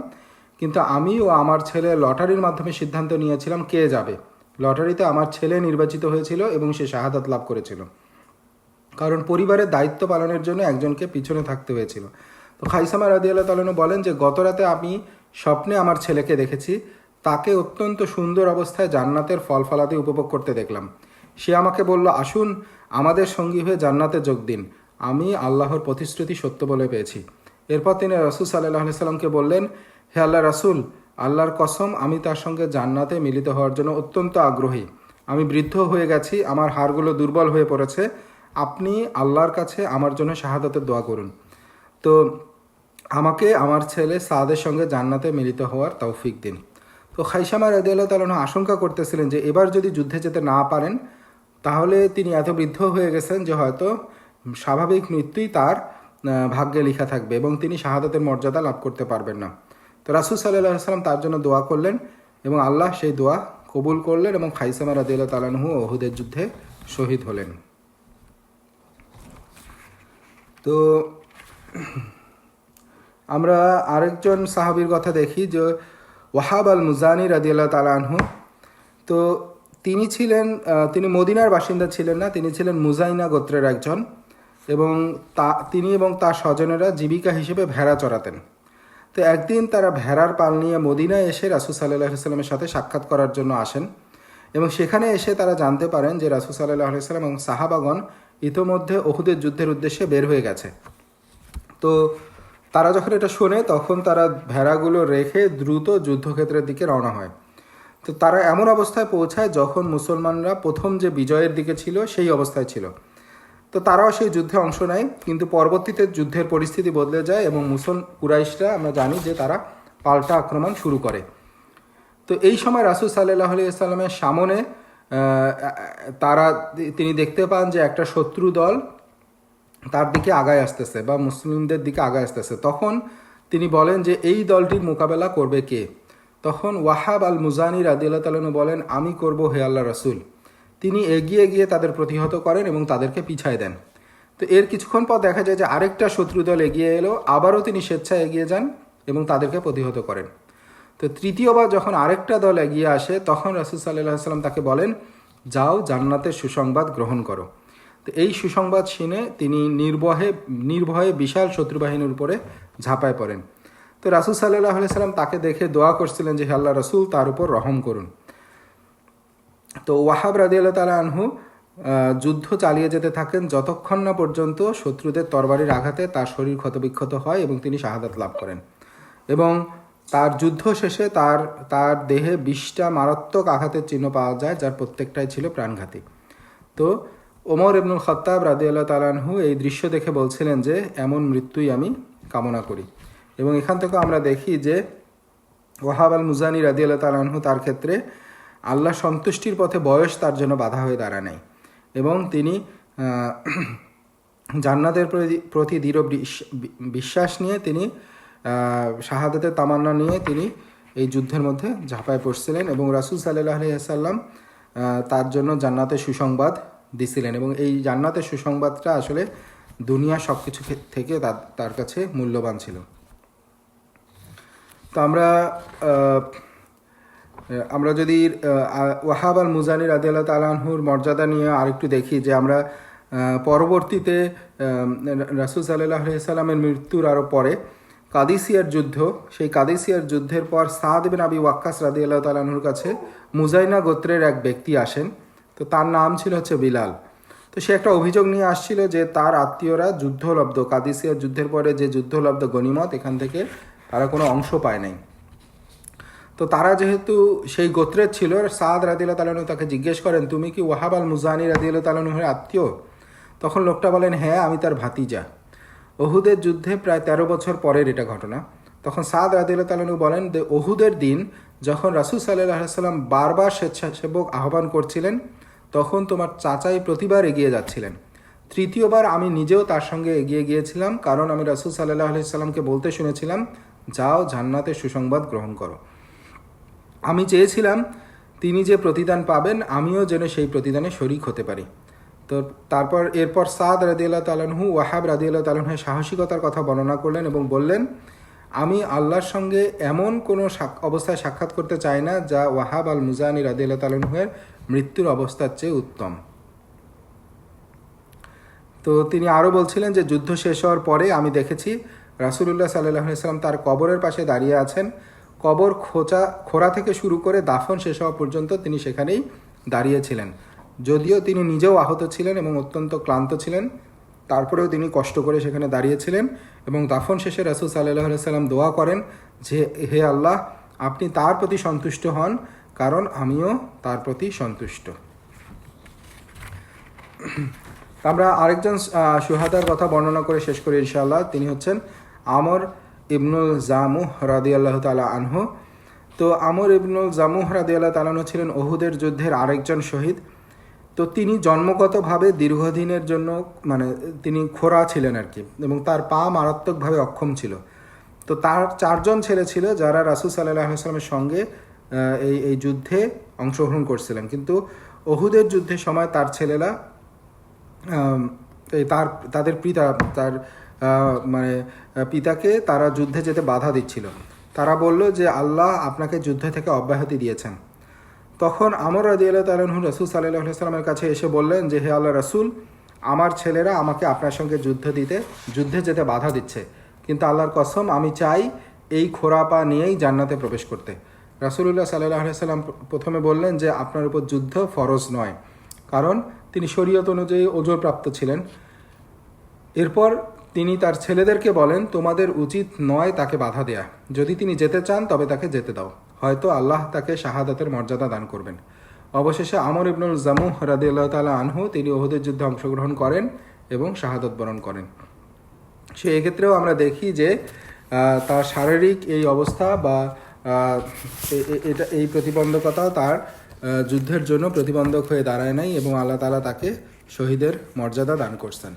কিন্তু আমি ও আমার ছেলে লটারির মাধ্যমে সিদ্ধান্ত নিয়েছিলাম কে যাবে। লটারিতে আমার ছেলে নির্বাচিত হয়েছিল এবং সে শাহাদাত লাভ করেছিল। কারণ পরিবারের দায়িত্ব পালনের জন্য একজনকে পিছনে থাকতে হয়েছিল। তো খাইসামা রাদিয়াল্লাহু তাআলা আনহু বলেন যে গত রাতে আমি স্বপ্নে আমার ছেলেকে দেখেছি, তাকে অত্যন্ত সুন্দর অবস্থায় জান্নাতের ফল ফলাদি উপভোগ করতে দেখলাম। সে আমাকে বলল, আসুন আমাদের সঙ্গী হয়ে জান্নাতে যোগ দিন, আমি আল্লাহর প্রতিশ্রুতি সত্য বলে পেয়েছি। এরপর তিনি রাসূল সাল্লাল্লাহু আলাইহি সাল্লামকে বললেন, হে আল্লাহ রাসূল, আল্লাহর কসম আমি তার সঙ্গে জান্নাতে মিলিত হওয়ার জন্য অত্যন্ত আগ্রহী। আমি বৃদ্ধ হয়ে গেছি, আমার হাড়গুলো দুর্বল হয়ে পড়েছে, আপনি আল্লাহর কাছে আমার জন্য শাহাদাতের দোয়া করুন। তো আমাকে আমার ছেলে সাদের সঙ্গে জান্নাতে মিলিত হওয়ার তৌফিক দিন। তো খাইসামা রাদিয়াল্লাহু তাআলা আনহু আশঙ্কা করতেছিলেন যে এবার যদি যুদ্ধে যেতে না পারেন তাহলে তিনি এত বৃদ্ধ হয়ে গেছেন যে হয়তো স্বাভাবিক মৃত্যুই তার ভাগ্যে লেখা থাকবে এবং তিনি শাহাদাতের মর্যাদা লাভ করতে পারবেন না। তো রাসূল সাল্লাল্লাহু আলাইহি ওয়াসাল্লাম তার জন্য দোয়া করলেন এবং আল্লাহ সেই দোয়া কবুল করলেন এবং খাইসামা রাদিয়াল্লাহু তাআলা আনহু উহুদের যুদ্ধে শহীদ হলেন। তো আমরা আরেকজন সাহাবীর কথা দেখি যে ওয়াহাব আল মুজানি রাদিয়াল্লাহু তাআলা আনহু। তো তিনি মদিনার বাসিন্দা ছিলেন না, তিনি ছিলেন মুজাইনা গোত্রের একজন এবং তিনি এবং তার স্বজনেরা জীবিকা হিসেবে ভেড়া চড়াতেন। তো একদিন তারা ভেড়ার পাল নিয়ে মদিনায় এসে রাসূল সাল্লাল্লাহু আলাইহি সাল্লামের সাথে সাক্ষাৎ করার জন্য আসেন এবং সেখানে এসে তারা জানতে পারেন যে রাসূল সাল্লাল্লাহু আলাইহি সাল্লাম এবং সাহাবাগণ ইতোমধ্যে উহুদের যুদ্ধের উদ্দেশ্যে বের হয়ে গেছে। তো তারা যখন এটা শোনে তখন তারা ভেড়াগুলো রেখে দ্রুত যুদ্ধক্ষেত্রের দিকে রওনা হয়। তো তারা এমন অবস্থায় পৌঁছায় যখন মুসলমানরা প্রথম যে বিজয়ের দিকে ছিল সেই অবস্থায় ছিল। তো তারাও সেই যুদ্ধে অংশ নেয়, কিন্তু পরবর্তীতে যুদ্ধের পরিস্থিতি বদলে যায় এবং কুরাইশরা আমরা জানি যে তারা পাল্টা আক্রমণ শুরু করে। তো এই সময় রাসূল সাল্লাল্লাহু আলাইহি ওয়াসাল্লামের সামনে তিনি দেখতে পান যে একটা শত্রু দল তার দিকে আগায় আসতেছে বা মুসলিমদের দিকে আগায় আসতেছে। তখন তিনি বলেন যে এই দলটির মোকাবেলা করবে কে? তখন ওয়াহাব আল মুজানি রাদিয়াল্লাহু তাআলা আনহু বলেন, আমি করব হে আল্লাহ রাসূল। তিনি এগিয়ে গিয়ে তাদের প্রতিহত করেন এবং তাদেরকে পিছায় দেন। তো এর কিছুক্ষণ পর দেখা যায় যে আরেকটা শত্রু দল এগিয়ে এলো, আবারও তিনি স্বেচ্ছায় এগিয়ে যান এবং তাদেরকে প্রতিহত করেন। তো তৃতীয়বার যখন আরেকটা দল এগিয়ে আসে তখন রাসূল সাল্লাল্লাহু আলাইহি ওয়াসাল্লাম তাকে বলেন, যাও জান্নাতের সুসংবাদ গ্রহণ করো। তো এই সুসংবাদ শুনে তিনি নির্ভয়ে বিশাল শত্রুবাহিনীর উপরে ঝাঁপায় পড়েন। তো রাসূল সাল্লাল্লাহু আলাইহি ওয়াসাল্লাম তাকে দেখে দোয়া করছিলেন যে হে আল্লাহ রাসূল তার উপর রহম করুন। তো ওয়াহাব রাদিয়াল্লাহু তাআলা আনহু যুদ্ধ চালিয়ে যেতে থাকেন যতক্ষণ না পর্যন্ত শত্রুদের তরবারির আঘাতে তার শরীর ক্ষতবিক্ষত হয় এবং তিনি শাহাদাত লাভ করেন। এবং তার যুদ্ধ শেষে তার দেহে 20টা মারাত্মক আঘাতের চিহ্ন পাওয়া যায়, যার প্রত্যেকটাই ছিল প্রাণঘাতী। তো ওমর ইবনুল খাত্তাব রাদিয়াল্লাহু তাআলা আনহু এই দৃশ্য দেখে বলছিলেন যে এমন মৃত্যুই আমি কামনা করি। এবং এখান থেকে আমরা দেখি যে ওয়াহাব আল মুজানি রাদিয়াল্লাহু তাআলা আনহু তার ক্ষেত্রে আল্লাহ সন্তুষ্টির পথে বয়স তার জন্য বাধা হয়ে দাঁড়ায় নাই এবং তিনি জান্নাতের প্রতি দৃঢ় বিশ্বাস নিয়ে তিনি শাহাদাতের তামান্না নিয়ে তিনি এই যুদ্ধের মধ্যে ঝাঁপায় পড়ছিলেন এবং রাসূল সাল্লাল্লাহু আলাইহি ওয়াসাল্লাম তার জন্য জান্নাতের সুসংবাদ দিছিলেন এবং এই জান্নাতের সুসংবাদটা আসলে দুনিয়া সব কিছু থেকে তার কাছে মূল্যবান ছিল। তো আমরা যদি ওয়াহাব আল মুজানি রাদিয়াল্লাহু তাআলা আনহুর মর্যাদা নিয়ে আরেকটু দেখি যে আমরা পরবর্তীতে রাসূল সাল্লাল্লাহু আলাইহি ওয়াসাল্লামের মৃত্যুর আরও পরে কাদিসিয়ার যুদ্ধ, সেই কাদিসিয়ার যুদ্ধের পর সাদ বিন আবি ওয়াক্কাস রাদিয়াল্লাহু তাআলা আনহুর কাছে মুজাইনা গোত্রের এক ব্যক্তি আসেন। তো তার নাম ছিল বিলাল। তো সে একটা অভিযোগ নিয়ে আসছিল যে তার আত্মীয়রা যুদ্ধলব্ধ, কাদিসিয়ার যুদ্ধের পরে যে যুদ্ধলব্ধ গনিমত এখান থেকে তারা কোনো অংশ পায় নাই। তো তারা যেহেতু সেই গোত্রের ছিল, সাদ রাদিয়াল্লাহু তাআলা আনহু তাকে জিজ্ঞেস করেন, তুমি কি ওয়াহাব আল মুজানি রাদিয়াল্লাহু তাআলা আনহুর আত্মীয়? তখন লোকটা বলেন, হ্যাঁ আমি তার ভাতিজা। উহুদের যুদ্ধে প্রায় 13 বছর পরের এটা ঘটনা। তখন সাদ রাদিয়াল্লাহু তাআলা আনহু বলেন যে উহুদের দিন যখন রাসূল সাল্লাল্লাহু আলাইহি ওয়াসাল্লাম বারবার স্বেচ্ছাসেবক আহ্বান করছিলেন তখন তোমার চাচাই প্রতিবার এগিয়ে যাচ্ছিলেন। তৃতীয়বার আমি নিজেও তার সঙ্গে এগিয়ে গিয়েছিলাম, কারণ আমি রাসূল সাল্লাল্লাহু আলাইহি ওয়াসাল্লামকে বলতে শুনেছিলাম, যাও জান্নাতের সুসংবাদ গ্রহণ করো। আমি চেয়েছিলাম তিনি যে প্রতিদান পাবেন আমিও যেন সেই প্রতিদানে শরীক হতে পারি। তো এরপর সাদ রাদিয়াল্লাহু তাআলা আনহু ওয়াহাব রাদিয়াল্লাহু তাআলা আনহুর সাহসিকতার কথা বর্ণনা করলেন এবং বললেন, আমি আল্লাহর সঙ্গে এমন কোনো অবস্থায় সাক্ষাৎ করতে চাই না যা ওয়াহাব আল মুজানি রাদিয়াল্লাহু তাআলা আনহুর মৃত্যুর অবস্থার চেয়ে উত্তম। তো তিনি আরও বলছিলেন যে যুদ্ধ শেষ হওয়ার পরে আমি দেখেছি রাসূলুল্লাহ সাল্লাল্লাহু আলাইহি সাল্লাম তার কবরের পাশে দাঁড়িয়ে আছেন। কবর খোঁড়া থেকে শুরু করে দাফন শেষ হওয়া পর্যন্ত তিনি সেখানেই দাঁড়িয়েছিলেন। যদিও তিনি নিজেও আহত ছিলেন এবং অত্যন্ত ক্লান্ত ছিলেন, তারপরেও তিনি কষ্ট করে সেখানে দাঁড়িয়েছিলেন এবং দাফন শেষে রাসূল সাল্লাল্লাহু আলাইহি সাল্লাম দোয়া করেন যে হে আল্লাহ, আপনি তার প্রতি সন্তুষ্ট হন, কারণ আমিও তার প্রতি সন্তুষ্ট। আমরা আরেকজন শুহাদার কথা বর্ণনা করে শেষ করি ইনশাআল্লাহ। তিনি হচ্ছেন আমর ইবনুল জামুহ রাদিয়াল্লাহু তাআলা আনহু। তো আমর ইবনুল জামুহ রাদিয়াল্লাহু তাআলা আনহু ছিলেন উহুদের যুদ্ধের আরেকজন শহীদ। তো তিনি জন্মগতভাবে দীর্ঘদিনের জন্য তিনি খোঁড়া ছিলেন আর কি, এবং তার পা মারাত্মকভাবে অক্ষম ছিল। তো তার 4 জন ছেলে ছিল যারা রাসূল সাল্লাল্লাহু আলাইহি ওয়াসাল্লামের সঙ্গে এই যুদ্ধে অংশগ্রহণ করছিলেন, কিন্তু উহুদের যুদ্ধের সময় তার ছেলেরা তাদের পিতাকে তারা যুদ্ধে যেতে বাধা দিচ্ছিল। তারা বলল যে আল্লাহ আপনাকে যুদ্ধ থেকে অব্যাহতি দিয়েছেন। তখন আমর রাদিয়াল্লাহু তাআলা আনহু রাসূল সাল্লাল্লাহু আলাইহি ওয়াসাল্লামের কাছে এসে বললেন যে হে আল্লাহ রাসূল, আমার ছেলেরা আমাকে আপনার সঙ্গে যুদ্ধে যেতে বাধা দিচ্ছে, কিন্তু আল্লাহর কসম আমি চাই এই খোঁড়া পা নিয়েই জান্নাতে প্রবেশ করতে। রাসূলুল্লাহ সাল্লাল্লাহু আলাইহি ওয়াসাল্লাম প্রথমে বললেন যে আপনার উপর যুদ্ধ ফরজ নয়, কারণ তিনি শরীয়ত অনুযায়ী ওজরপ্রাপ্ত ছিলেন। এরপর তিনি তার ছেলেদেরকে বলেন তোমাদের উচিত নয় তাকে বাধা দেয়া, যদি তিনি যেতে চান তবে তাকে যেতে দাও, হয়তো আল্লাহ তাকে শাহাদাতের মর্যাদা দান করবেন। অবশেষে আমর ইবনুল জামুহ রাদিয়াল্লাহু তাআলা আনহু তিনি উহুদের যুদ্ধে অংশগ্রহণ করেন এবং শাহাদাত বরণ করেন। সে এক্ষেত্রেও আমরা দেখি যে তার শারীরিক এই অবস্থা বা এই প্রতিবন্ধকতা তার যুদ্ধের জন্য প্রতিবন্ধক হয়ে দাঁড়ায় নাই, এবং আল্লাহ তাআলা তাকে শহীদের মর্যাদা দান করছেন।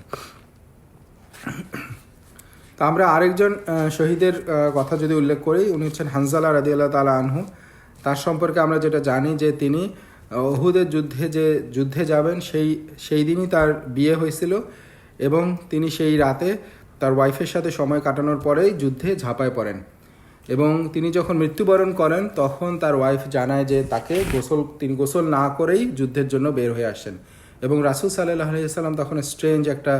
তা আমরা আরেকজন শহীদের কথা যদি উল্লেখ করি, উনি হচ্ছেন হানজালা রাদিয়াল্লাহু তাআলা আনহু। তার সম্পর্কে আমরা যেটা জানি যে তিনি উহুদের যুদ্ধে যাবেন সেই দিনই তার বিয়ে হয়েছিল, এবং তিনি সেই রাতে তার ওয়াইফের সাথে সময় কাটানোর পরেই যুদ্ধে ঝাঁপায় পড়েন, এবং তিনি যখন মৃত্যুবরণ করেন তখন তার ওয়াইফ জানায় যে তিনি গোসল না করেই যুদ্ধের জন্য বের হয়ে আসেন। এবং রাসূল সাল্লাল্লাহু আলাইহি ওয়াসাল্লাম তখন স্ট্রেঞ্জ একটা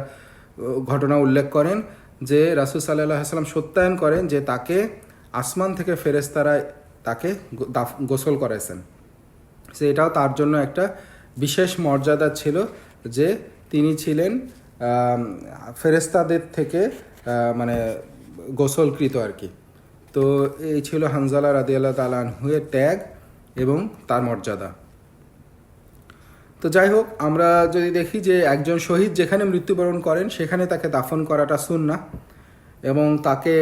ঘটনা উল্লেখ করেন যে রাসূল সাল্লাল্লাহু আলাইহি ওয়াসাল্লাম সত্যায়ন করেন যে তাকে আসমান থেকে ফেরেশতারা তাকে গোসল করাইছেন। সে এটাও তার জন্য একটা বিশেষ মর্যাদা ছিল যে তিনি ছিলেন ফেরেশতাদের থেকে গোসলকৃত আর কি। তো এই ছিল হানজালা রাদিয়াল্লাহু তাআলা আনহুয়ের ত্যাগ এবং তার মর্যাদা। তো যাই হোক, আমরা যদি দেখি যে একজন শহীদ যেখানে মৃত্যুবরণ করেন সেখানে তাকে দাফন করাটা সুন্নাহ এবং তাকে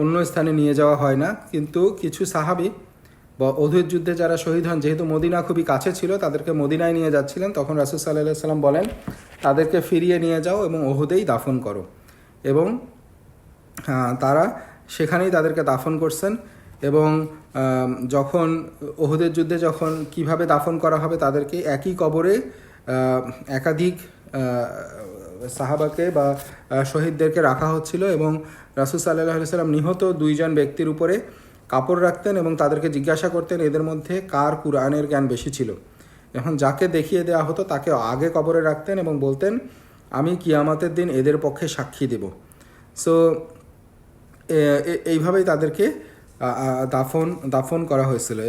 অন্য স্থানে নিয়ে যাওয়া হয় না। কিন্তু কিছু সাহাবী বা উহুদ যুদ্ধে যারা শহীদ হন, যেহেতু মদিনা খুবই কাছে ছিল, তাদেরকে মদিনায় নিয়ে যাচ্ছিলেন, তখন রাসূল সাল্লাল্লাহু আলাইহি ওয়াসাল্লাম বলেন তাদেরকে ফিরিয়ে নিয়ে যাও এবং উহুদেই দাফন করো, এবং তারা সেখানেই তাদেরকে দাফন করছেন। এবং যখন উহুদের যুদ্ধে কিভাবে দাফন করা হবে, তাদেরকে একই কবরে একাধিক সাহাবাকে বা শহীদদেরকে রাখা হচ্ছিল, এবং রাসূল সাল্লাল্লাহু আলাইহি ওয়াসাল্লাম নিহত 2 জন ব্যক্তির উপরে কাপড় রাখতেন এবং তাদেরকে জিজ্ঞাসা করতেন এদের মধ্যে কার কুরআনের জ্ঞান বেশি ছিল। এখন যাকে দেখিয়ে দেওয়া হতো তাকে আগে কবরে রাখতেন এবং বলতেন আমি কিয়ামতের দিন এদের পক্ষে সাক্ষী দেব। সো এইভাবেই তাদেরকে দাফন করা হয়েছিল।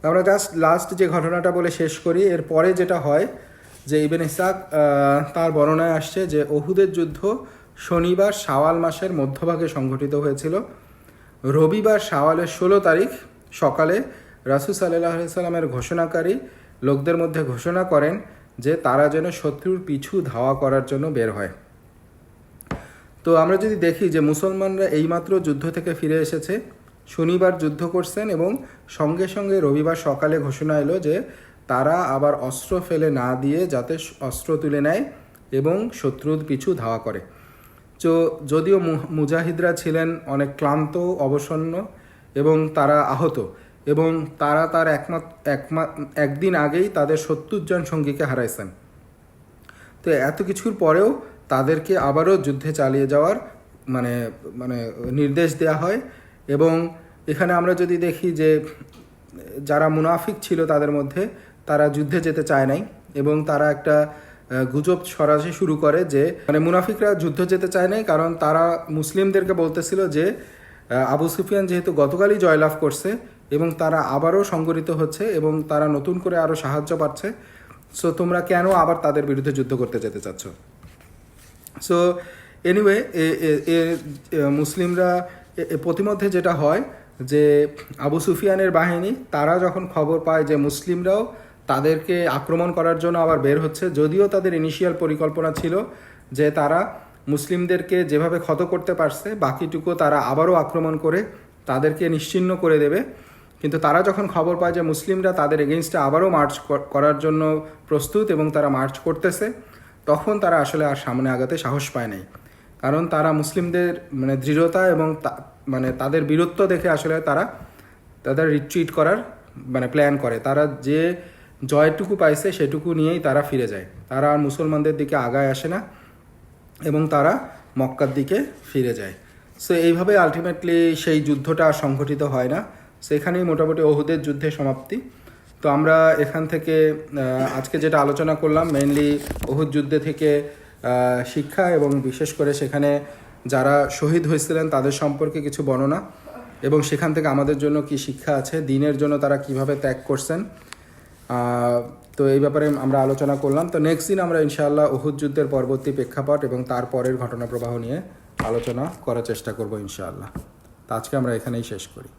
আমরা লাস্ট যে ঘটনাটা বলে শেষ করি, এরপরে যেটা হয় যে ইবনে ইসহাক তার বর্ণনায় আসছে যে উহুদের যুদ্ধ শনিবার শাওয়াল মাসের মধ্যভাগে সংঘটিত হয়েছিল। রবিবার শাওয়ালের 16 তারিখ সকালে রাসূল সাল্লাল্লাহু আলাইহি ওয়াসাল্লামের ঘোষণাকারী লোকদের মধ্যে ঘোষণা করেন যে তারা যেন শত্রুর পিছু ধাওয়া করার জন্য বের হয়। তো আমরা যদি দেখি যে মুসলমানরা এইমাত্র যুদ্ধ থেকে ফিরে এসেছে, শনিবার যুদ্ধ করছেন এবং সঙ্গে সঙ্গে রবিবার সকালে ঘোষণা এলো যে তারা আবার অস্ত্র ফেলে না দিয়ে যাতে অস্ত্র তুলে নেয় এবং শত্রুর পিছু ধাওয়া করে। তো যদিও মুজাহিদরা ছিলেন অনেক ক্লান্ত, অবসন্ন এবং তারা আহত, এবং তারা তার একদিন আগেই তাদের 70 জন সঙ্গীকে হারাইছেন। তো এত কিছুর পরেও তাদেরকে আবারও যুদ্ধে চালিয়ে যাওয়ার নির্দেশ দেওয়া হয়। এবং এখানে আমরা যদি দেখি যে যারা মুনাফিক ছিল তাদের মধ্যে, তারা যুদ্ধে যেতে চায় নাই এবং তারা একটা গুজব ছড়াতে শুরু করে যে মানে মুনাফিকরা যুদ্ধ যেতে চায় নাই, কারণ তারা মুসলিমদেরকে বলতেছিল যে আবু সুফিয়ান যেহেতু গতকালই জয়লাভ করছে এবং তারা আবারও সংগঠিত হচ্ছে এবং তারা নতুন করে আরও সাহায্য পাচ্ছে, সো তোমরা কেন আবার তাদের বিরুদ্ধে যুদ্ধ করতে যেতে চাচ্ছ। সো এনিওয়ে মুসলিমরা প্রতিমধ্যে যেটা হয় যে আবু সুফিয়ানের বাহিনী তারা যখন খবর পায় যে মুসলিমরাও তাদেরকে আক্রমণ করার জন্য আবার বের হচ্ছে, যদিও তাদের ইনিশিয়াল পরিকল্পনা ছিল যে তারা মুসলিমদেরকে যেভাবে ক্ষত করতে পারছে বাকিটুকু তারা আবারও আক্রমণ করে তাদেরকে নিশ্চিহ্ন করে দেবে, কিন্তু তারা যখন খবর পায় যে মুসলিমরা তাদের এগেনস্টে আবারও মার্চ করার জন্য প্রস্তুত এবং তারা মার্চ করতেছে, তখন তারা আসলে আর সামনে আগাতে সাহস পায় নাই। কারণ তারা মুসলিমদের মানে দৃঢ়তা এবং মানে তাদের বীরত্ব দেখে আসলে তারা তাদের রিট্রিট করার মানে প্ল্যান করে। তারা যে জয়টুকু পাইছে সেটুকু নিয়েই তারা ফিরে যায়, তারা আর মুসলমানদের দিকে আগায় আসে না এবং তারা মক্কার দিকে ফিরে যায়। সো এইভাবে আলটিমেটলি সেই যুদ্ধটা সংঘটিত হয় না। সো এখানেই মোটামুটি ওহুদের যুদ্ধের সমাপ্তি। তো আমরা এখান থেকে আজকে যেটা আলোচনা করলাম মেইনলি ওহুদ যুদ্ধে থেকে শিক্ষা এবং বিশেষ করে সেখানে যারা শহীদ হয়েছিলেন তাদের সম্পর্কে কিছু বর্ণনা এবং সেখান থেকে আমাদের জন্য কি শিক্ষা আছে, দিনের জন্য তারা কিভাবে ত্যাগ করছেন, তো এই ব্যাপারে আমরা আলোচনা করলাম। তো নেক্সট দিন আমরা ইনশাআল্লাহ ওহুদ যুদ্ধের পরবর্তী প্রেক্ষাপট এবং তারপরের ঘটনা প্রবাহ নিয়ে আলোচনা করার চেষ্টা করব ইনশাআল্লাহ। তো আজকে আমরা এখানেই শেষ করি।